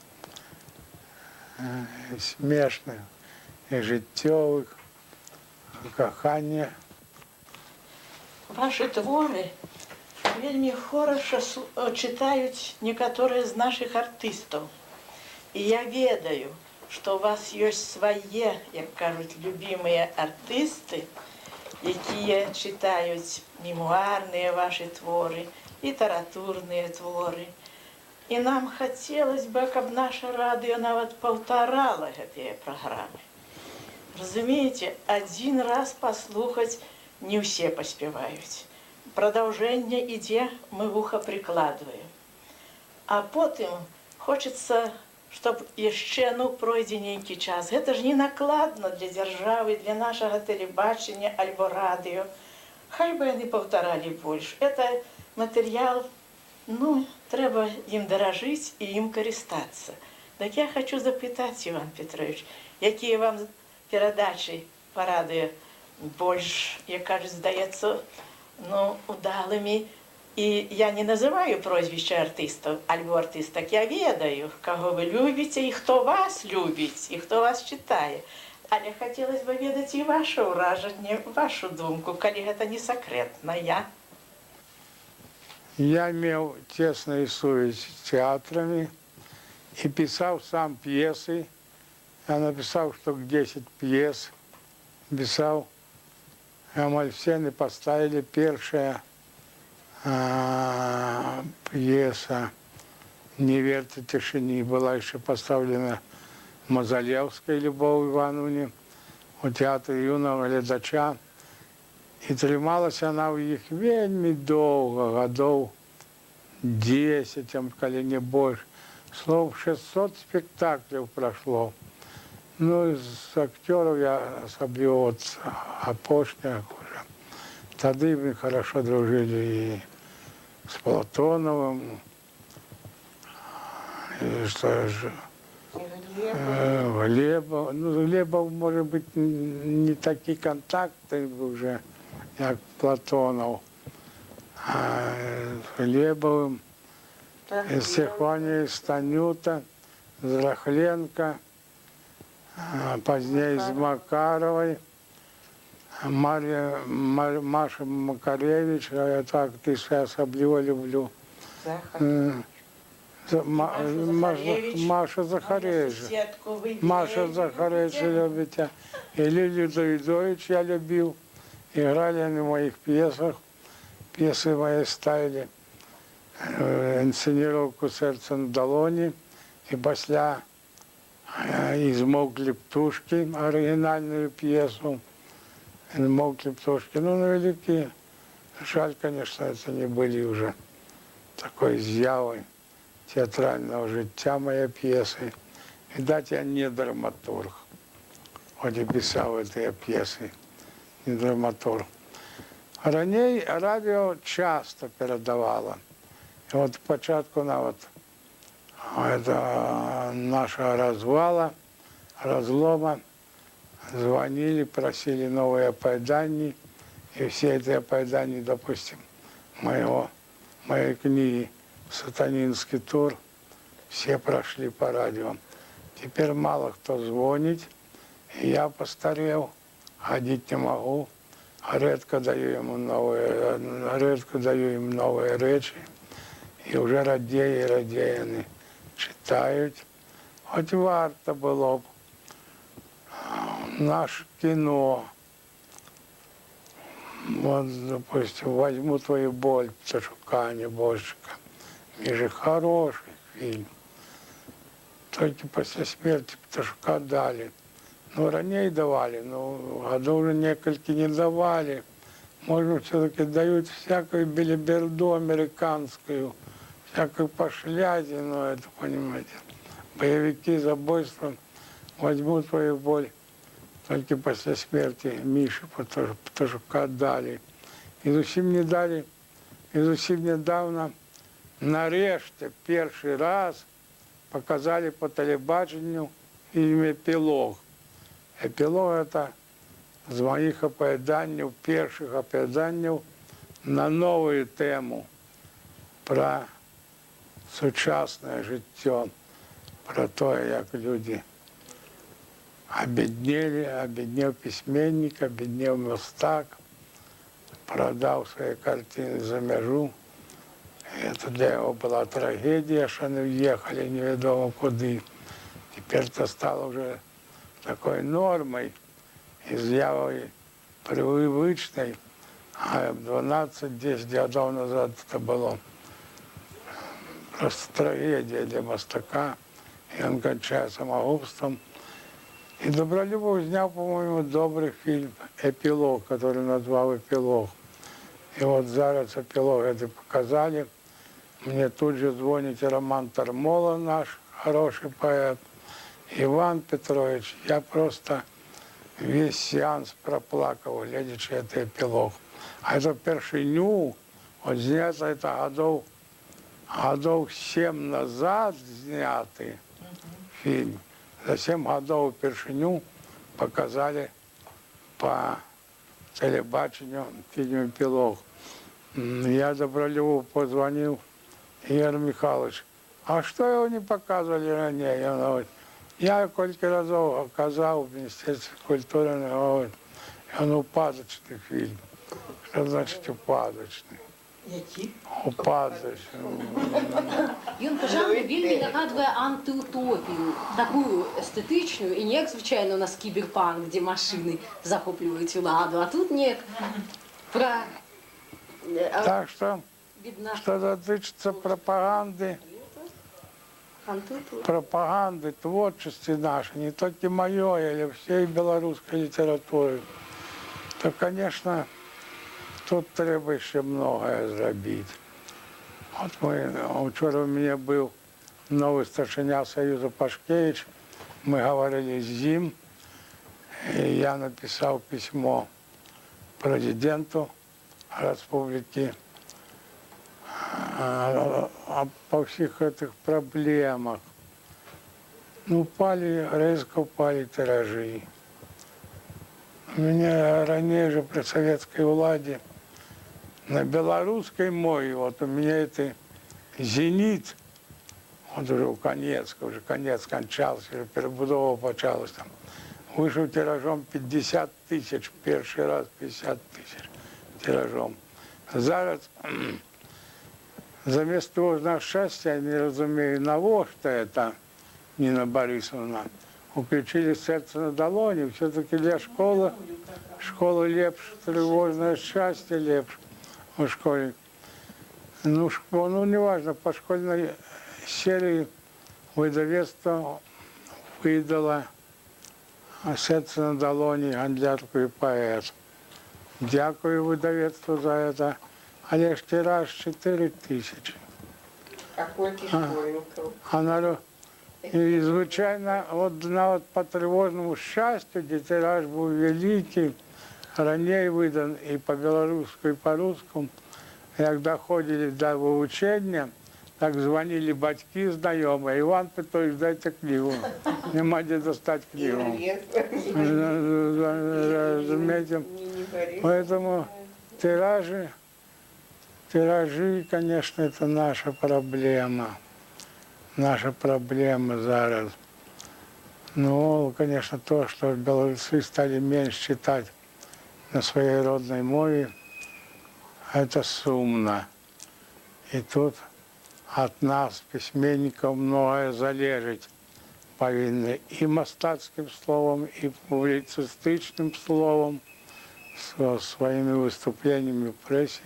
смішних, і життєвих, кохання. Ваші твори вельми хорошо читають некоторые з наших артистів. І я ведаю, що у вас є свої, як кажуть, любимі артисти, які читають мемуарні ваші твори, літературні твори. І нам хотілося б, щоб наше радіо навіть повторало ці програми. Розумієте, один раз послухати не всі поспівають. Продовження йде, ми вуха прикладуємо. А потім хочеться, щоб ще пройде некий час. Це ж не накладно для держави, для нашого телебачення або радіо. Хай би вони повторали більше. Це матеріал, треба їм дорожити і їм користатися. Так я хочу запитати, Іван Петрович, які вам передачі по радіо більш, як кажуть, здається, удалими. І я не називаю прізвища артистів або артисток, я ведаю, кого ви любите, і хто вас любить, і хто вас читає. Але хотілося б ведати і ваше враження, вашу думку, коли це не секретно. Я имел тесную совесть с театрами и писал сам пьесы. Я написал штук 10 пьес, писал, Амальфсены поставили первая пьеса «Не верьте тишине» была еще поставлена Мазалевской Любовь Ивановне у театра юного глядача. І трималася вона в їх вельми довго, годов 10, коли не більше. Словом, 600 спектаклів пройшло. Ну, з актерів я особливо от опошніх уже. Тоді ми хорошо дружили і з Платоновим, і що ж, Глебов. Ну, Глебов, може бути, не такі контакти вже, як Платонов, а з Глебовим, з Стефанією Станюта, з Рахленко, пізніше з Макаровою, Маша Макаревич, я так актриса особливо люблю. Маша Захаревич. Маша Захаревич любите. И Лилию Давидович я любил. Играли они в моих пьесах. Пьесы мои ставили. Инсценировку «Сердце на долоні». И после «Измокли птушки», оригинальную пьесу. «Измокли птушки». Ну, великие. Жаль, конечно, это не были уже такой з'явой театрального життя моєї п'єси. Видать, я не драматург. Хоч і писав ці п'єси, не драматург. Раніше радіо часто передавало. І от спочатку нашого розвала, розлома, звонили, просили новые опоедания. И все эти опоедания, допустим, моей книги «Сатанинский тур», все прошли по радио. Теперь мало кто звонит, и я постарел, ходить не могу, редко даю им новые речи, и уже радіє вони читають. Хоч варто було б наше кіно, Вот, допустим, «Возьму твою боль» Пташука Небожчика. Миже хороший фильм. Только после смерти Пташука дали. Ну, ранее давали, но году уже несколько не давали. Может, все-таки дают всякую белиберду американскую, всякую пошлятину, это, понимаете. Боевики забойства «Возьму твою боль». Только после смерти Миши Пташука дали. І зовсім недавно нарешті перший раз показали по телебаченню фильм «Эпилог». «Эпилог» – это з моїх оповіданнів, перших оповіданів на нову тему про сучасне життя, про те, як люди обеднел письменник, обеднел мастак, продав свої картини за межу. Это для его была трагедия, что они уехали неведомо куди. Теперь это стало уже такой нормой, изъявой привычной. А 12-10 годов назад это было просто трагедия для мастака. И он кончает самогубством. И Добролюбов снял, по-моему, добрый фильм «Эпилог», который назвал «Эпилог». И вот зараз «Эпилог» это показали. Мне тут же звонит Роман Тармола, наш хороший поэт, Иван Петрович. Я просто весь сеанс проплакал, глядячи это «Эпилог». А это першиню, вот снято это годов 7 назад снятый фильм. За 7 годов першиню показали по телебачению фильм «Эпилог». Я Добролюбову позвонил, Игорь Михайлович, а что его не показывали ранее? Он говорит, я сколько разов оказал в Министерстве культуры, он говорит, он упадочный фильм. Что значит упадочный? Які? Упадочный. Ён по жанру вельмі нагадвае антыутопію, такую эстэтычную і неяк, звычайна, у нас кіберпанк, дзе машыны захопліваюць уладу, а тут неяк пра... Так что, Видно, что дотычется пропаганды, антыутопія. пропаганды творчества нашей, не только моей, или всей белорусской литературы, то, конечно, тут треба ще многое зробити. От вчора у мене був новий старшиня Союзу Пашкевич, ми говорили з ним, і я написав письмо президенту республіки по всіх цих проблемах. Ну, резко упали тиражі. У меня ранее же при советской владе на белорусской мове, вот у меня это «Зенит», вот уже конец кончался, уже перебудова почалась там, вышел тиражом 50 тысяч, первый раз 50 тысяч тиражом. Зараз замість того ж на щастя, я не розумію, навошта это, Нина Борисовна, включили «Сердце на долоні», все-таки для школи лепше, тривожне щастя лепше у школі. Ну, неважно, по школьной серии видавецтво видало «Сердце на долоні» Гандлярку і поэт. Дякую видавецтву за це. Але ж тираж 4 тисячі. А скільки школьників? І, звичайно, от по тривожному щастю, де тираж був великий, раніше видан і по-білоруську, і по-русскому, як доходили до вивчення, так дзвонили батьки знайомі, Іван Петрович, дайте книгу, нема де достати книгу. Розумієте? Поэтому тиражи, конечно, это наша проблема. Наша проблема зараз. Ну, конечно, то, что белорусы стали меньше читать на своей родной мове, это сумно. И тут от нас, письменников, многое залежить повинны и мастацким словом, и публицистичным словом. своїми виступленнями в пресі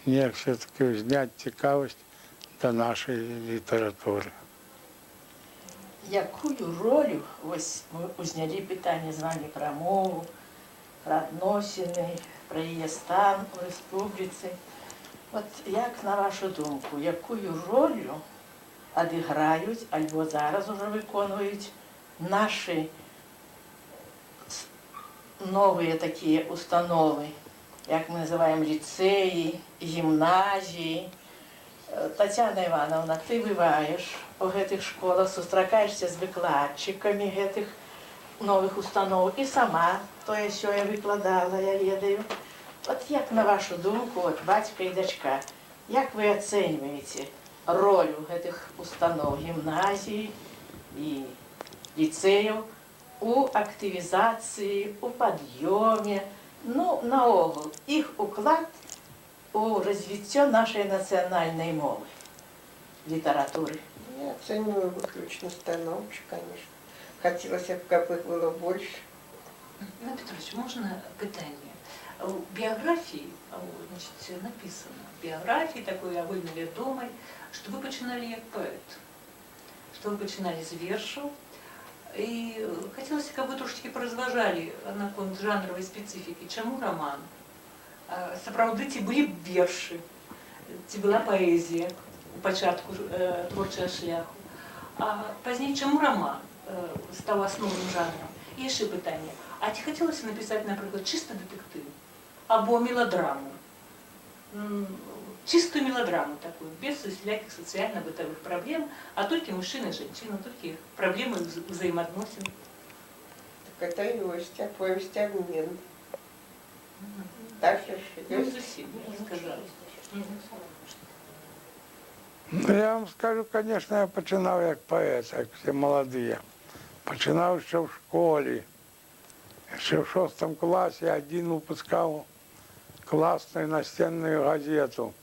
ніяк все-таки зняти цікавість до нашої літератури. Якую роль, ось ми узняли питання з вами про мову, про відносини, про її стан у республіці. От як на вашу думку, якою роль відіграють, або зараз уже виконують наші нові такі установи, як ми називаємо ліцеї, гімназії? Тетяна Івановна, ти буваєш у гэтых школах, зустрічаєшся з викладчиками гэтых нових установ і сама то, що я викладала, я ведаю. От як на вашу думку, от батька і дочка, як ви оцінюєте роль гэтых установ, гімназії і ліцеїв у активізації, у підйомі, ну, наогул, їх уклад у розвиття нашої національної мови, літератури? Я оцениваю выключно становче, конечно. Хотелось, чтобы их было больше. Іван Петрович, можна питання? У біографії, значить, написано, в біографії такої довольно відомої, що ви починали як поет, що ви починали з віршів, і хотілося, щоб ви трошки порозважали на конт жанрової специфіки. Чому роман? Сапраўды, ці були б вірші, ці була поезія у початку творчого шляху. А пазней чому роман став основним жанром? І ще питання. А ці хотілося написати, наприклад, чисто детектив або мелодраму? Чистую мелодраму такую, без всяких социально-бытовых проблем, а только мужчина и женщина, только проблемы взаимоотносин. Так это повесть обмен. Так же Ну, совсем, я сказала. Ну, я вам скажу, конечно, я починав як поет, як всі молоді. Починав ще в школі. Ще в 6 класі один випускав классную настенную газету.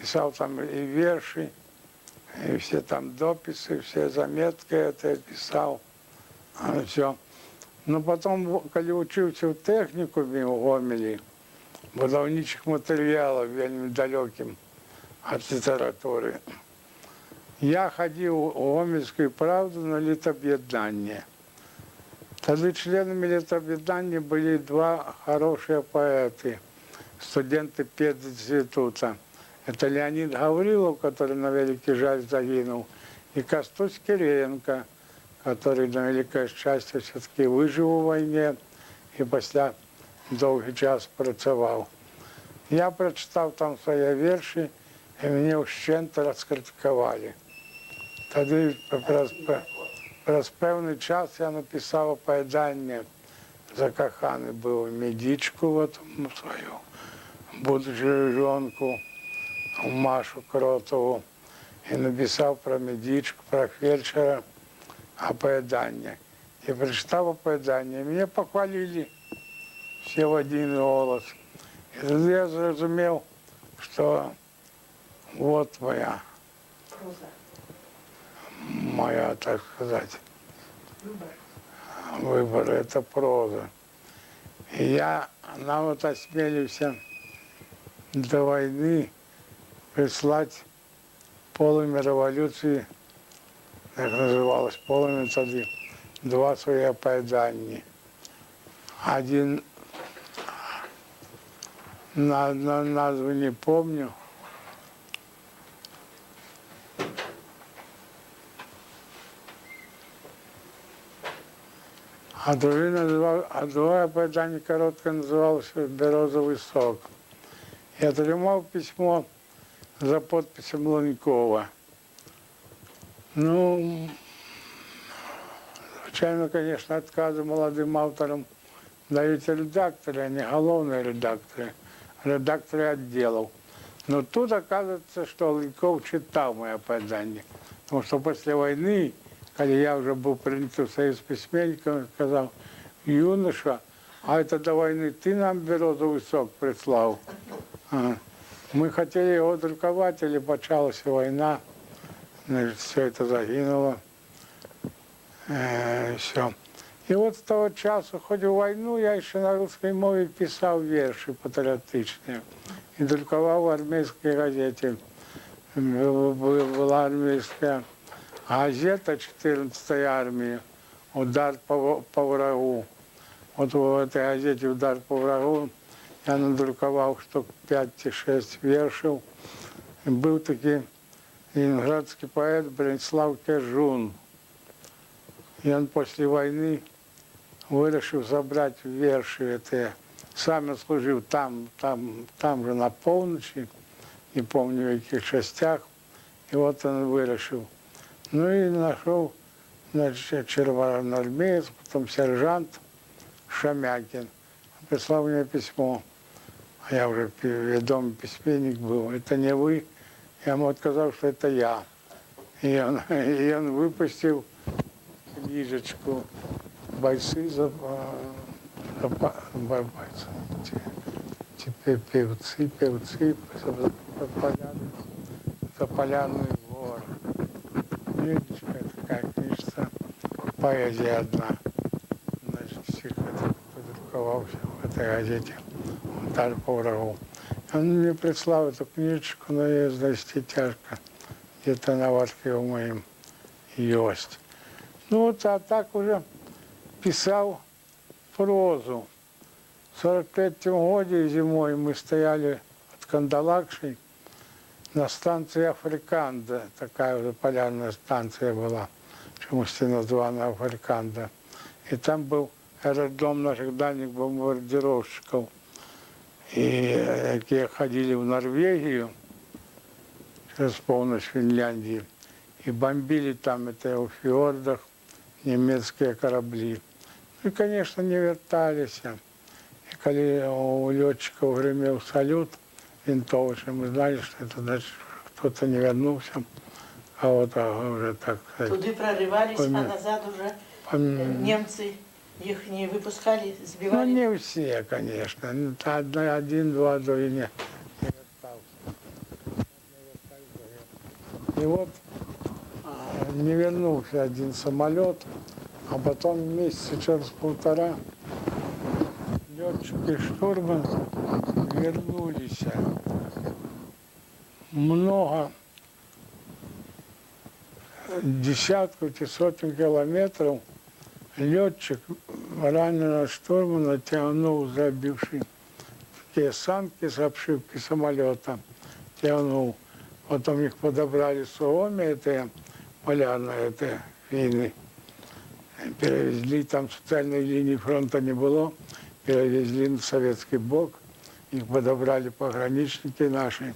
Писал там и верши, и все там дописи, все заметки это писал. Все. Но потом, когда учился в техникуме в Гомелі, будівничих матеріалів, вельми далеким от літератури, я ходив у Гомельську правду на літоб'єднання. Тоді членами літоб'єднання були два хороші поети, студенты пединститута. Это Леонид Гаврилов, который на великий жаль загинул, и Костусь Кириенко, который на великое счастье все-таки выжил в войне и после довгий час працював. Я прочитав там свої вірші, і мене вщент розкритикували. Тоді через певний час я написав оповідання, закоханий був в медичку в этому свою, будущую жонку, Машу Кротову, і написав про медичку, про фельдшера оповідання. І прочитав оповідання, і мене похвалили всі в один голос. І тоді я зрозумів, що от моя, так сказати, выбор, это проза. И я навіть осмелився до войны прислать полымя революции, как называлось, полымя тоді, два свои оповідання. Один назву не помню. А друге оповідання коротке називалося «Березовий сок». Я отримав письмо за підписом Лунькова. Ну, звичайно, звісно, відкази молодим авторам дають редактори, а не головні редактори, редактори відділів. Но тут оказывается, что Луньков читал мои оповідання. Тому що після війни, коли я вже був прийнятий в Союз письменников, он сказал: юноша, а это до войны ты нам березовый сок прислал. Мы хотели его друковать, или почалась война, значит, все это загинуло. Все. І от з того часу, хоч у війну, я ще на русській мові писав вірші патріотичні. І друкував в армійській газеті. Була армійська газета 14-ї армії «Удар по врагу». От в цій газеті «Удар по врагу» я надрукував штук 5 чи 6 віршів. І був такий ленинградський поет Бронислав Кержун. І він після війни вирішив забрати вірші. Сам я служив там же на півночі, не пам'ятаю в яких частях. І от він вирішив. Ну і знайшов, значить, червоноармієць, потім сержант Шамякін. Прислав мені письмо. А я вже відомий письменник був. Це не ви. Я йому відказав, що це я. І він випустив книжечку «Бойці за певцы за полярный вор». Книжечка, такая книжка, поэзия одна. Значит, всех это подруковался в этой газете «Удар по врагу». Он мне прислал эту книжечку, но ее знайти тяжко. Где-то на архиве моем есть. Ну вот, а так уже писал прозу. В 43-м году зимой мы стояли под Кандалакшей на станции Африканда. Такая уже полярная станция была, чомусь названа Африканда. И там был аэродром наших дальних бомбардировщиков, которые ходили в Норвегию через полночь Финляндии и бомбили там это в фьордах немецкие корабли. И, конечно, не вертались. И когда у летчиков гремел салют винтовочный, мы знали, что это значит, кто-то не вернулся, а вот уже так сказать. Туди проривались, а назад уже немцы их не выпускали, Ну, сбивали. не все, конечно. Один-два до и не вертался. И вот не вернулся один самолет, а потом месяца через полтора летчик и штурман вернулись. Много, десятков и сотен километров летчик раненого штурмана тянул, забивший такие санки с обшивки самолета, тянул. Потом их подобрали в Суоми, это полярные, это финны. Перевезли, там специальной линии фронта не было, перевезли на советский бок, их подобрали пограничники наши,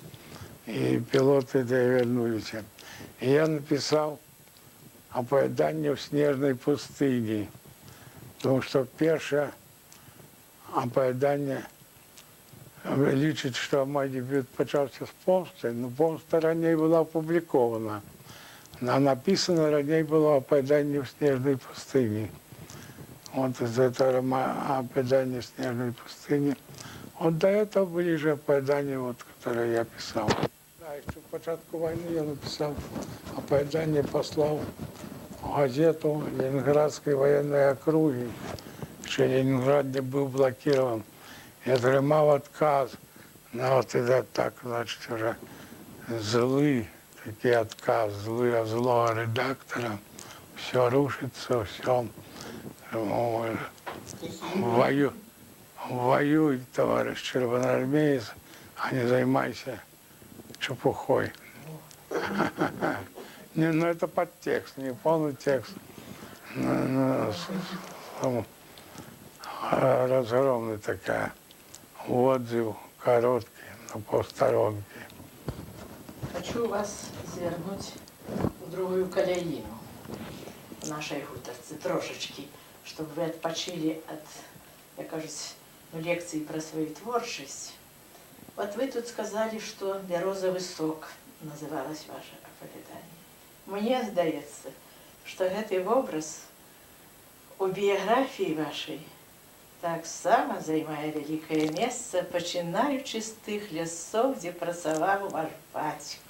и пилоты вернулись. И я написал оповідання в снежной пустыне, потому что первое оповідання лічить, що мій дебют почався з помсти, но помста ранее была опубликована. А написано ранее было оповідання в снежной пустыне. Вот из этого оповідання в снежной пустыне. Вот до этого были же оповідання, вот, которые я писал. Да, еще в початку войны я написал оповідання, послал в газету Ленинградской военной округи, что Ленинград не был блокирован. Я отримав отказ на вот это так, значит, уже злый, такий отказ, злого редактора. Все рушится, все. Воюй, товарищ червоноармеец, а не займайся чепухой. Не, ну это подтекст, не полный текст. Разгромный такая. Отзыв короткий, на полсторонки. Хочу вас звернуть у другую каляину в нашей хуторце трошечки, чтобы вы отпочили от, як кажуть, лекций про свою творчесть. Вот вы тут сказали, что «Березовый сок» называлось ваше оповедание. Мне здається, что этот образ у биографии вашей так само займає великое место, починаючи з тих лісов, де працював ваш батько.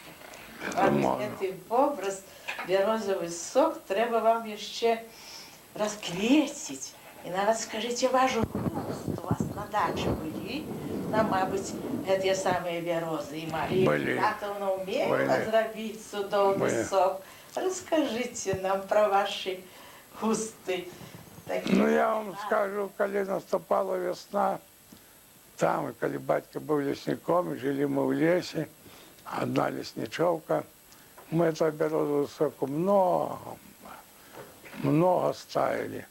Вам цей образ «Березовий сок» треба вам ще расквеціць. І нават скажыце, ваш густ у вас на дачы былі, нам, мабыць, гэтыя самыя бярозы і Марія Былі. Ігнатовна умела Былі. зрабіць цудоўны Былі. сок. Раскажыце нам пра вашы густы. Ну, я вам скажу, коли наступала весна, там, коли батька был лесником, жили мы в лесе, одна лесничевка, мы этого березового соку много ставили.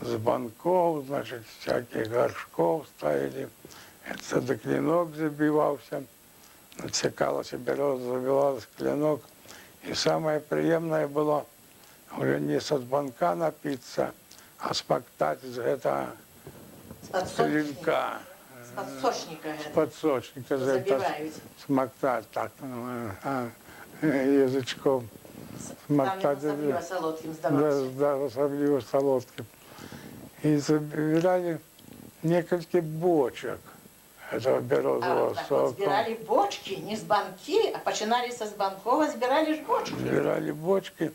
С банков, значит, всяких горшков ставили. Это клинок забивался, отсекалась береза, забивалась клинок. И самое приемное было уже не со банка напиться, а смоктать из этого клинка. З падсочніка С гэта подсочника за это забіваюць. смоктать так, язычком. Там Смоктать, асабліва салодкім да, здавалося. да, особливо солодким. И забирали несколько бочек этого А березового так от сока. збирали бочки, не з банки, а починали со збанков, а збирали ж бочки. Собирали бочки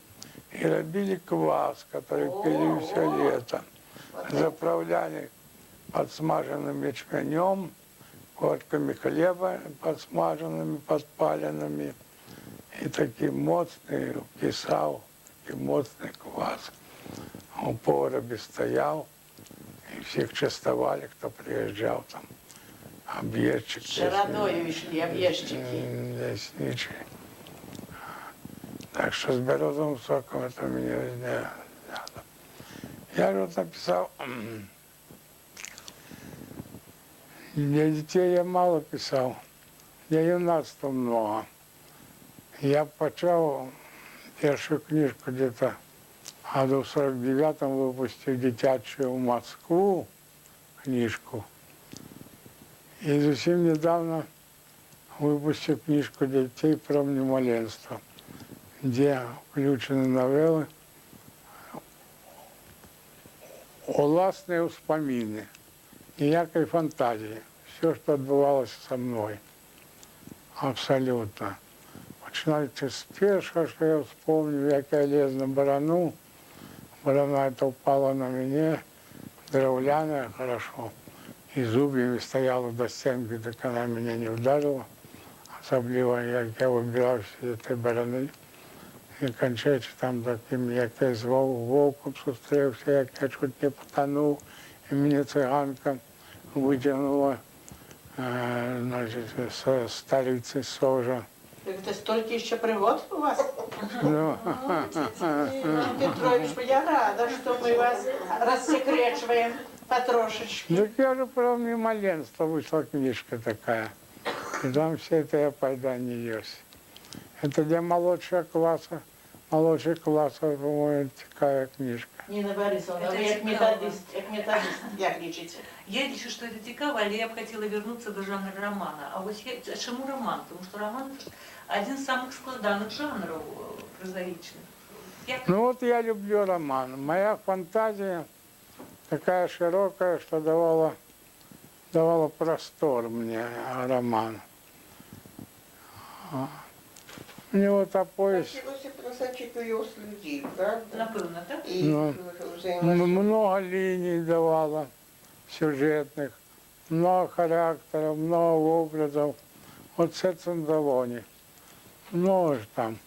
и робили квас, который пили все О, лето. Вот это. Заправляли подсмаженным ячменем, корками хлеба подсмаженными, подпаленными. И такой моцный писал, и моцный квас. У погребе стоял, и всех частовали, кто приезжал там. Объездчик. Широною йшли об'їжджики. Лесничий. Так что с березовым соком это мне не надо. Я вот написал, для детей я мало писал, для юнацтва много. Я почал первую книжку где-то году в 49-м выпустил «Дитячую в Москву» книжку. И совсем недавно выпустил книжку для детей про мнемоленство, где включены новеллы «Уласные вспомины» и якой фантазии. Все, что отбывалось со мной. Абсолютно. Починаючи з першого, що я вспомнив, як я лез на барану. Барана это упала на мене, дерев'яна, хорошо. І зуб'ями стояла до стінки, так вона мене не вдарила. Особливо, як я вибирався з цієї барани. І кончаючи там таким, як я з вовком зустрівся, як я чуть не потонув. І мені циганка витягнула, значить, з стариці сожа. Это столько еще пригод у вас? Ну, Иван Петрович, я рада, что мы вас рассекречиваем потрошечки. так я же про мимоленство вышла книжка такая. И там все это я пойду не есть. Это для молодших классов, по-моему, такая книжка. Ніна Борисовна, Це ви як цікаво. методист, як лічите? Я лічу, що це цікаво, але я б хотіла повернутися до жанру романа. А ось чому роман? Тому що роман один з самих складних жанрів прозаїчних. Ну вот я люблю роман. Моя фантазия такая широкая, что давала простор мне роман. Мне вот о поясе Хотілося просочити його з людей, правда? Напевно, так? І Ну, взаємодію. много линий давала сюжетных, много характеров, много образов. Вот с этим довольны. Много ж там.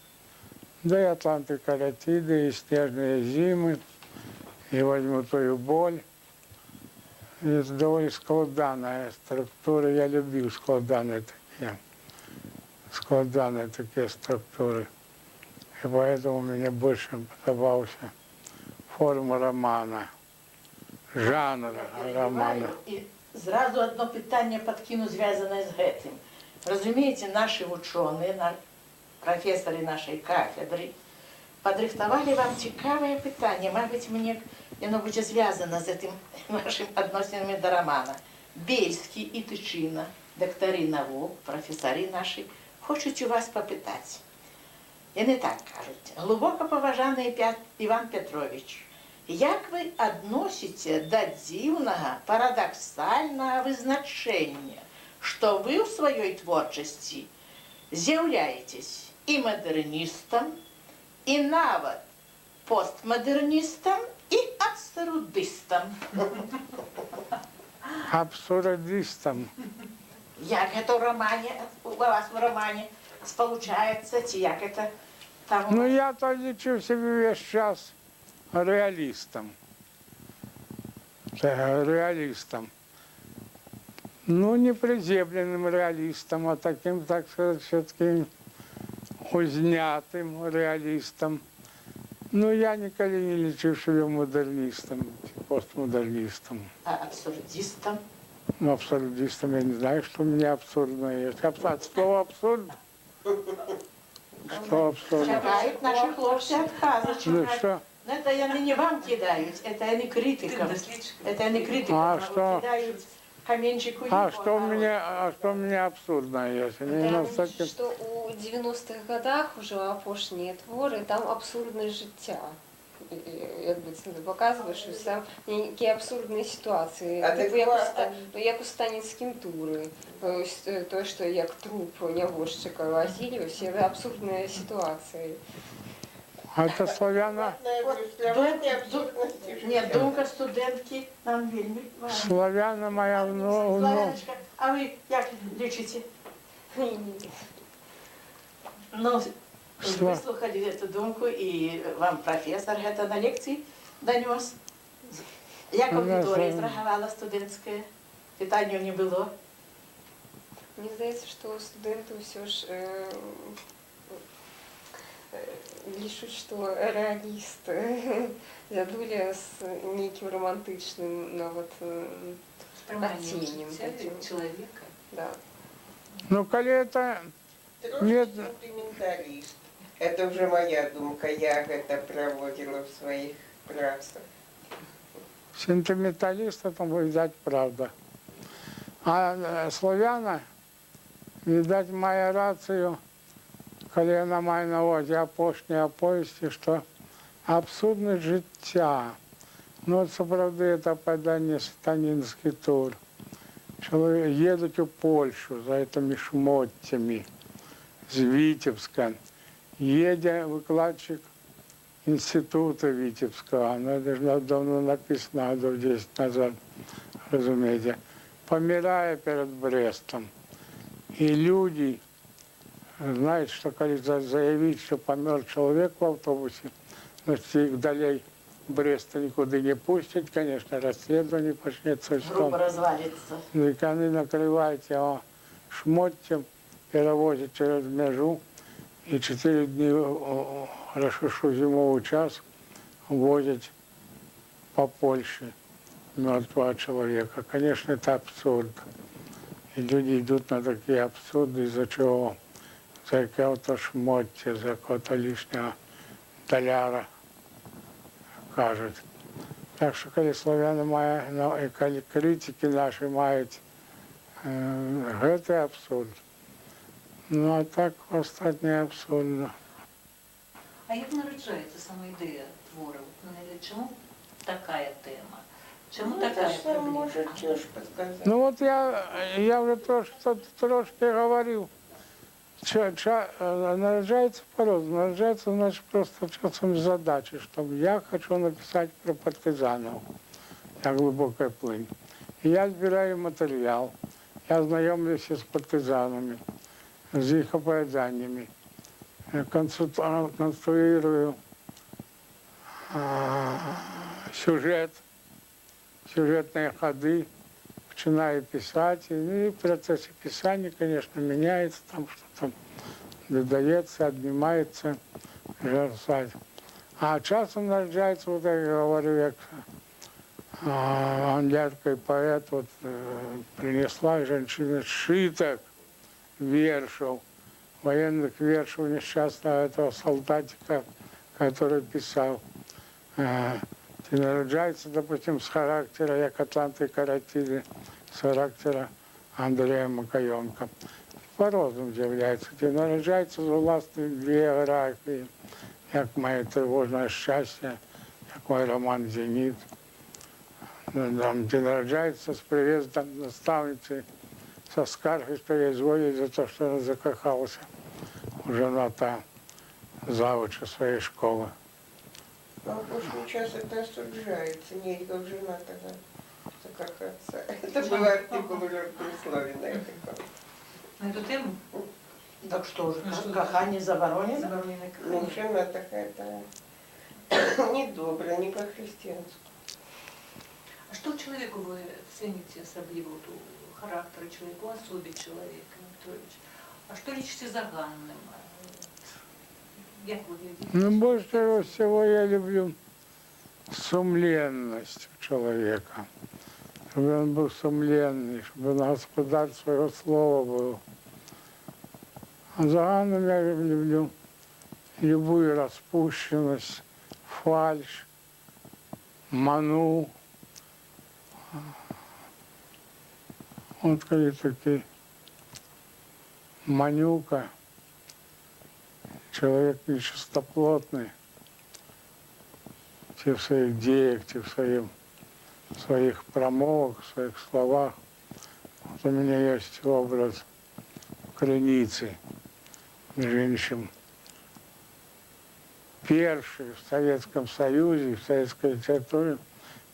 Да и Атланты каратиды, и снежные зимы, и возьму твою боль. Это довольно складная структура. Я любил складные такие структуры. И поэтому мне больше подобался форма романа, жанр романа. І зразу одно питання подкину, зв'язане з гэтым. Розумієте, наші учені, професори нашої кафедри, подрихтовали вам цікаве питання. Мабуть, мені воно буде зв'язано з цим вашим відносинами до романа. Бельський і Тичина, доктори наук, професори наші, хочуть у вас попитати. Вони так кажуть: глибоко поважаний Іван Петрович, як ви відносите до дивного, парадоксального визначення, що ви у своїй творчості з'являєтесь і модерністом, і навіть постмодерністом, і абсурдистом. Абсурдистом. Як це в романі, у вас в романі сполучається, чи як це там? Ну, я-то лічив себе весь час реалистом. Реалистом. Ну, не приземленным реалистом, а таким, так сказать, все-таки узнятым реалистом. Ну, я ніколи не лічив себе модернистом, постмодернистом. А абсурдистом? Ну, абсурдистом я не знаю, что у меня абсурдное есть. От слова абсурд? Что абсурд? Чекають наші хлопці відказу, Ну, чекають. что? Ну, це вони не вам кидають, це вони критикам. Это не критикам, А а что? кидають каменчику. А что у меня абсурдное есть? Не на всякий- Что у 90-х годах уже апошнія твори, там абсурдне життя. Якби це показує, що там які абсурдні ситуації. Типу, як у Станіцькім тури. Ось то, що як труп нябожчика Васильєва, всі абсурдні ситуації. Это славяно, Ні, думка студентки нам вельми важна. славяна моя, ну, Славяночка, а ви як лічите? Ну, выслухали эту думку, и вам профессор это на лекции донес. Як аудиторія зреагувала студентська? Питання не було. Мені здається, що студенти все ж пишуть, що реаліст задуля з неким романтичним навіть оціненням. Человека. Да. ну, коли это Трошки сентименталіст. Це вже моя думка, я це проводила в своїх працях. сентименталист, это, видать, правда. А славяна, видать, має рацію, коли вона має на увазі апошні оповісті, що абсурдне життя. Ну, це, правда, це подання Сатанінський тур. Що їдуть у Польщу за цими шмотцями з Витебска. Їде викладчик института Витебского, ну это же давно написано, годов 10 назад, разумеете, помирая перед Брестом. И люди, знаете, что когда заявить, что помер человек в автобусе, значит, их далее Бреста никуда не пустят, конечно, расследование почнется. Грубо розвалиться. Ну, и они накрывают его шмоттем, перевозят через межу, и 4 дня, хорошо, что зимовый час, возят по Польше мертвого человека. Конечно, это абсурд. И люди идут на такие абсурды, из-за чего? За какого-то шмоття, за какого-то лишнего доляра, кажуть. Так що, коли славяни мають, ну, і коли критики наші мають, це абсурд. Ну, а так остатнє абсурдно. А як народжається сама ідея твору? Чому така тема? Чому така проблема? Може, чого ж підказати. Ну от я вже трошки говорив, нарожается по-разному. Нарожается, значит, просто часом задачи, что я хочу написать про партизанов, я глубокая плынь. И я збираю материал, я знайомлюсь с партизанами, с их оповеданиями, конструирую сюжет, сюжетные ходы, начинаю писать, и в процессе писания, конечно, меняется, там что-то додается, отнимается, жарсать. А часом нарожається, вот я говорю, як англійський поет вот, принесла женщина шиток вершов, военных вершов несчастного этого солдатика, который писал. Ти народжається, допустим, з характера, як Атланти Каратіди, з характера Андрея Макайонка. По-разному з'являється. Ти народжається з власної біографії, як моє тривожне щастя, як мій роман «Зеніт». Ти народжається з приїздом наставниці, со скарги, що її зводять за те, що вона закохалася у жената завуча своєї школи. А в прошлый час это осуждается. Нет, как жена тогда, как отца. Это был артикул уже в присловии таком. На эту тему? Так что же, Ну, что кохание заборонено? Забороненное Ну, кохание. жена такая-то недобрая, не по-христиански. А что человеку вы цените особливо вот у характера человека, у особи человека, Петрович? А что личите заганным? Як вы видите? Ну, больше всего я люблю сумленность у человека. Чтобы он был сумленный, чтобы он господар своего слова был. А заганом я люблю любую распущенность, фальшь, ману. Вот коли такие манюка, человек нечистоплотный, те в своих деях, те в своих промовах, в своих словах. Вот у меня есть образ крыницы, женщин. Первый в Советском Союзе, в советской литературе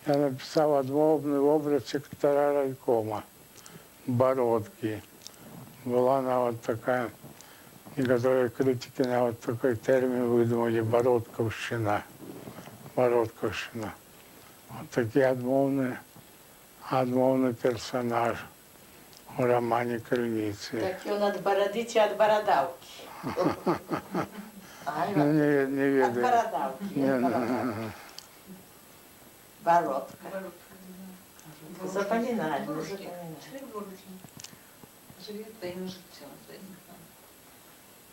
я написал однообный образ секретаря райкома, Бородки. Была она вот такая, некоторые критики на вот такой термин выдумали, бородковщина. Бородковщина. Вот такие одмовный персонаж у романе Крыницы. Так ён ад барады ці ад барадаўкі? Ну, не Ад ведаю. барадаўкі. Не, Бородка. Дворожный. Запамінальна, Дворожный. запамінальна. Человек дворожный. Живет тайным життям.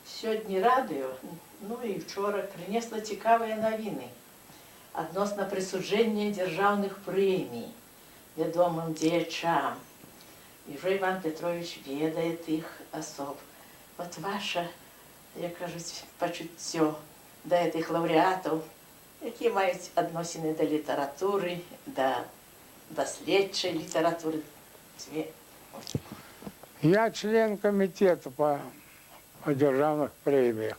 Сьогодні радіо, ну і вчора, принесло цікаві новини відносно присудження державних премій відомим діячам. І вже Іван Петрович ведає тих особ. От ваше, як кажуть, почуття до тих лауреатів, які мають відносини до літератури, до дослідчої літератури. Я член комитета по державных премиях.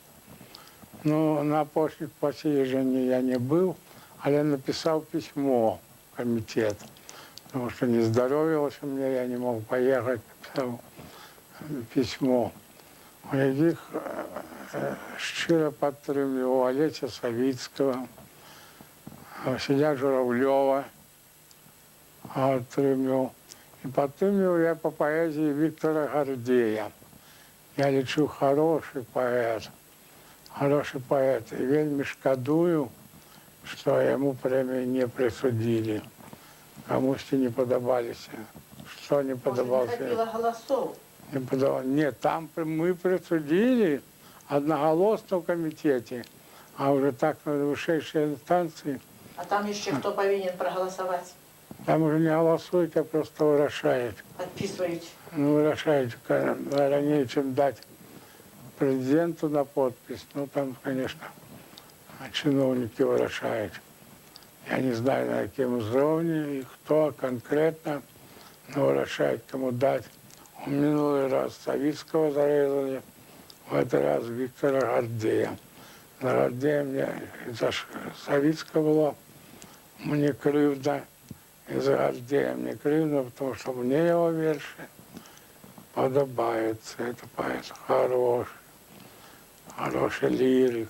Ну, на посещении я не был, а я написал письмо в комитет, потому что не здоровилось у меня, я не мог поехать, написал письмо, у яких щиро підтримував Олеся Савицкого, Василя Журавлева підтримував. И подтримывал я по поэзии Виктора Гордея. Я лечу хороший поэт, и вельми шкодую, что ему премии не присудили. Кому-то не подобались. Что не Може, не подобался? хватило голосов. Не подавал. Нет, там мы присудили одноголосно в комитете, а уже так на высшей инстанции, А там ще хто повинен проголосувати? там уже не голосуют, а просто вырашают. Підписують. Ну, вырашают, ранее, чем дать президенту на подпись. Ну, там, конечно, чиновники вырашают. Я не знаю, на каком уровне и кто конкретно, но вырашают, кому дать. В минулый раз Савицкого зарезали, в этот раз Виктора Гордея. За Гордея мне, за Савицкого было мне кривда, и за Гордея мне кривда, потому что мне его верши подобается. Это поэт хороший лирик.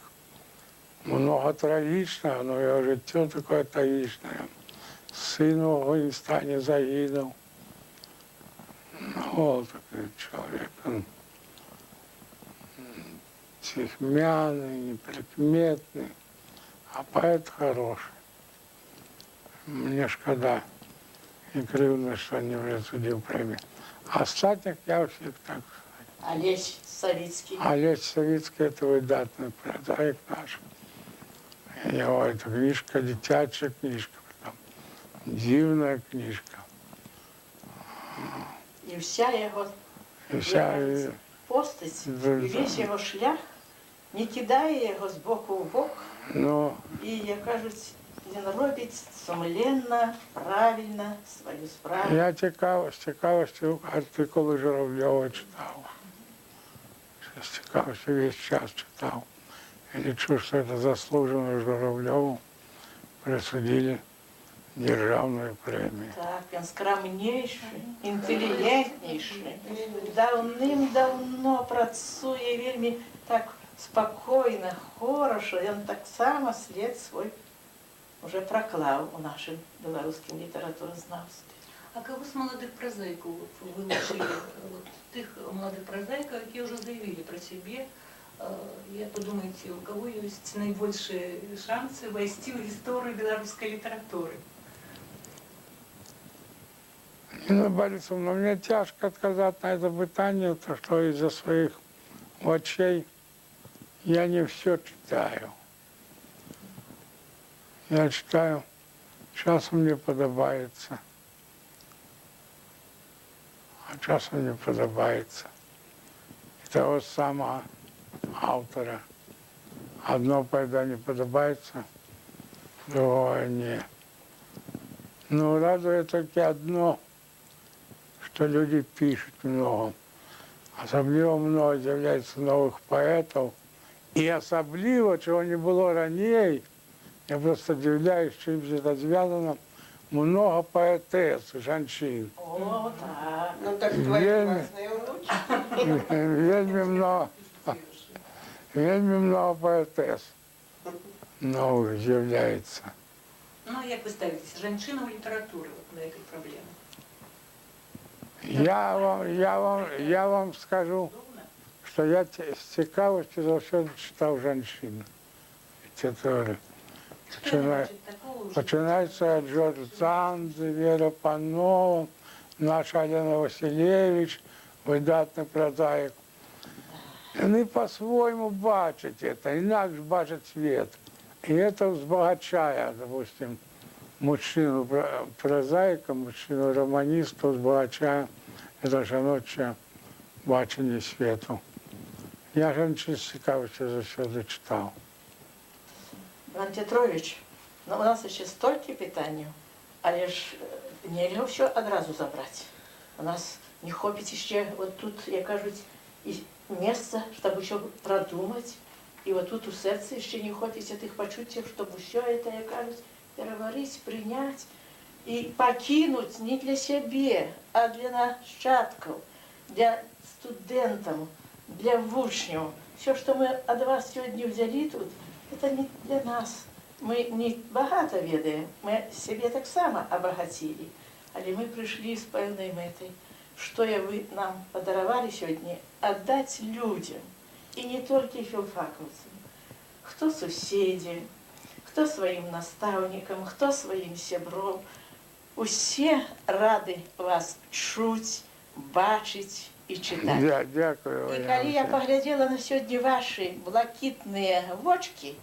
Много трагичного, но его життя такое трагичное. Сын в Афганистане загинул. Ну, вот такой человек. Он тихмяный, неприметный, а поэт хороший. Мне шкода и кривдно, что не присудил премию. А остаток я всех так сказать. Олесь Савицький. Олесь Савицький – это видатний прозаїк наш. Його эта книжка, дитяча книжка, там, дивна книжка. І вся його І вся, постать, і Да, весь да. його шлях не кидає його з боку в бок. ну, І, як кажуть, він робить сумлінно, правильно свою справу. я цікавостю артикули Журавльова читав. З цікавостю весь час читав. Я лічу, що це заслужено Журавльову присудили державную премию. Так, він скромніший, інтелігентніший. Давним-давно працює вельми так спокійно, хорошо. Він так само слід свій вже проклав у нашому білоруському літературознавстві. А кого з молодих прозаїків ви вилучили? От тих молодих прозаїків, які вже заявили про себе, як подумаєте, у кого є найбільші шанси войти в історію білоруської літератури? Нина Борисовна, мне тяжко отказать на это питание, то что из-за своих очей я не все читаю. Я читаю, часом мне подобается, а часом не подобается. И того самого автора. Одно пойда не подобается, другое не. Но радует только одно, что люди пишут много. Особливо много з'являється нових поетів. І особливо, чого не було раніше, я просто дивляюсь, чим це зв'язано, много поетес, жінчин. О, так. Ну так твои Вельми. классные внучки. Вельми много поетес нових з'являється. Ну, як ви ставитесь, жінчина в літературі от, на цю проблему? Я вам скажу, Удобно? що я з цікавістю завжди читав жінчин. Літератури. Що це значить такого? Починається від Джордж Санд, Віра Панова, наша Алена Василевич, видатний прозаїк. Вони по-своєму бачать це, інакше бачать світ. І це збагачає, допустим, мужчину прозаїка, мужчину романіста збагачає це жіноче бачення світу. Я жінчин з цікавістю завжди читав. Іван Петрович, ну, у нас ще стільки питань, але ж нельзя все одразу забрати. У нас не хопить ще, от тут, як кажуть, і місце, щоб ще продумати. І от тут у серці ще не хопить тих почуттів, щоб все це, як кажуть, переварити, прийняти і покинути не для себе, а для нащадків, для студентів, для учнів. Все, що ми від вас сьогодні взяли тут, це не для нас. Ми не багато ведаємо, ми себе так само обогатили. Але ми прийшли з певною метою, що ви нам подарували сьогодні, віддати людям. І не тільки філфаковцям. Хто сусіди, хто своїм наставникам, хто своїм сябром. Усі раді вас чути, бачити і читати. Дякую. І Ольга коли я Васильівна. поглядела на сьогодні ваші блакитні очки,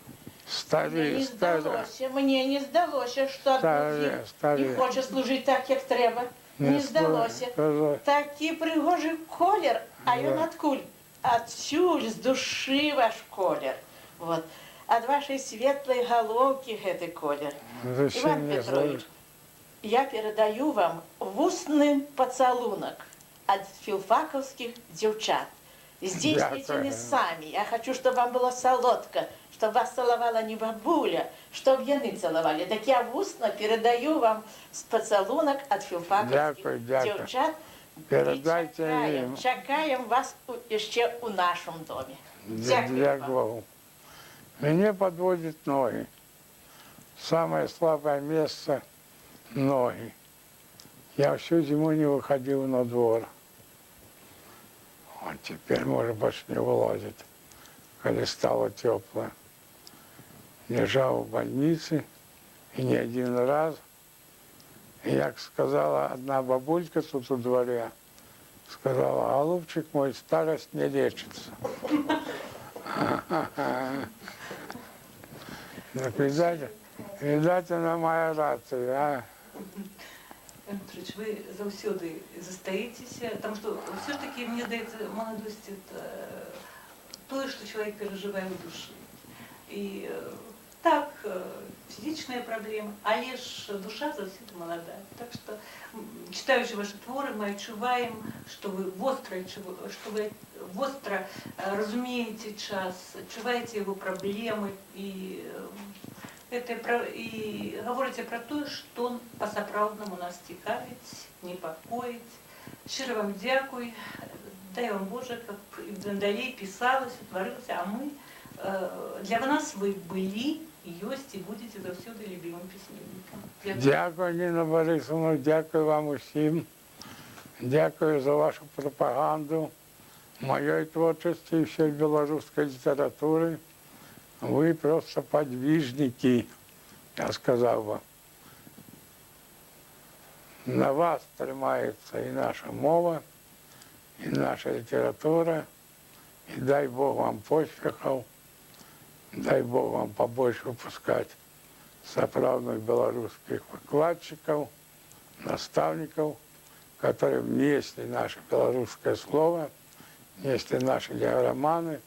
мені не здалося, що одна з них не хоче служити так, як треба. Не здалося. Такий пригожий колір, а він откуль? Отсюль, з душі ваш колір. Вот. От вашей светлой головки этот колер. Иван Петрович, я передаю вам вустный поцелунок от филфаковских девчат. Здійснюйте не сами. Я хочу, чтобы вам было солодко, чтобы вас целовала не бабуля, чтобы яны целовали. Так я вустно передаю вам поцелунок от филфаковских девчат. Передайте їм. Чекаємо вас ще у нашому домі. Дякую. Меня подводят ноги. Самое слабое место – ноги. Я всю зиму не выходил на двор. Вот теперь, может, больше не вылазить, когда стало тепло. Лежал в больнице, и не один раз. И, как сказала одна бабулька тут у дворе, сказала: голубчик мой, старость не лечится. Так, видать, она моя рация, а? Іван Петрович, ви завсюди застаєтеся, тому що все-таки, мені здається, молодость – це то, що чоловік переживає в душі. І так, фізичні проблеми, але ж душа завжди молода. Так що, читаючи ваші твори, ми відчуваємо, що ви востро розумієте час, відчуваєте його проблеми, і Гэта і гаворыце пра тое, што па-сапраўднаму нас цікавіць, непакоіць. Шчыра вам дзякуй. Дай вам Божа, каб далей пісалася, тварылася, а мы для нас вы былі, ёсць і будзеце заўсёды любімым пісьменнікам. Дякую, Ніна Борисовна, дякую вам усім. Дякую за вашу пропаганду моей творчости и всей белорусской литературы. Вы просто подвижники, я сказал бы. На вас тримается и наша мова, и наша литература. И дай Бог вам поспехов, дай Бог вам побольше выпускать сапраўдных белорусских выкладчиков, наставников, которые внесли наше белорусское слово, внесли наши романы,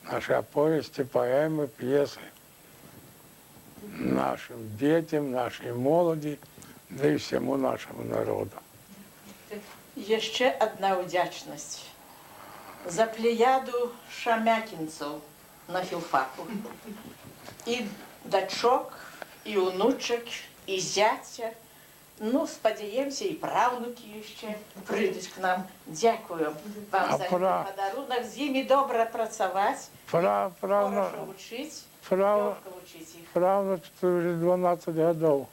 наши оповести, поэмы, пьесы нашим детям, нашей молоді, да і всьому нашому народу. Яшчэ одна ўдзячнасць за плеяду шамякінцаў на філфаку. І дачок, і унучак, і зяця. Ну, спадзяемся, і праўнукі яшчэ прыйдуць к нам. Дякую вам за гэты падарунак. З імі добра працаваць, хороша вучыць, лёгка вучыць іх. Правнучку уже 12 годов.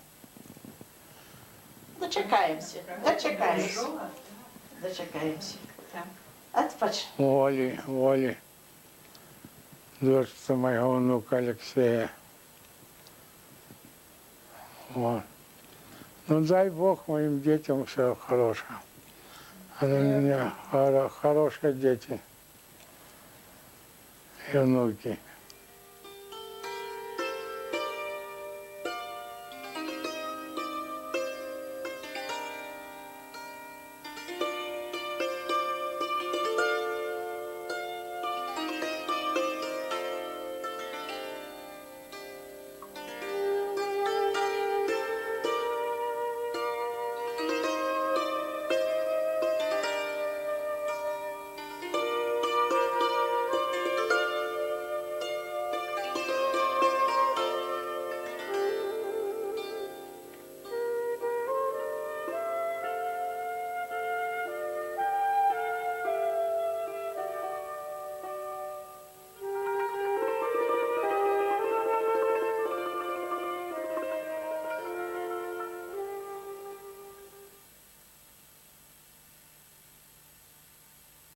Дочекаемся, дочекаемся. Дочекаемся. Отпочнем. Воли, дочка моего внука Алексея. Вот. Ну, дай Бог моим детям все хорошее. Они у меня хорошие дети и внуки.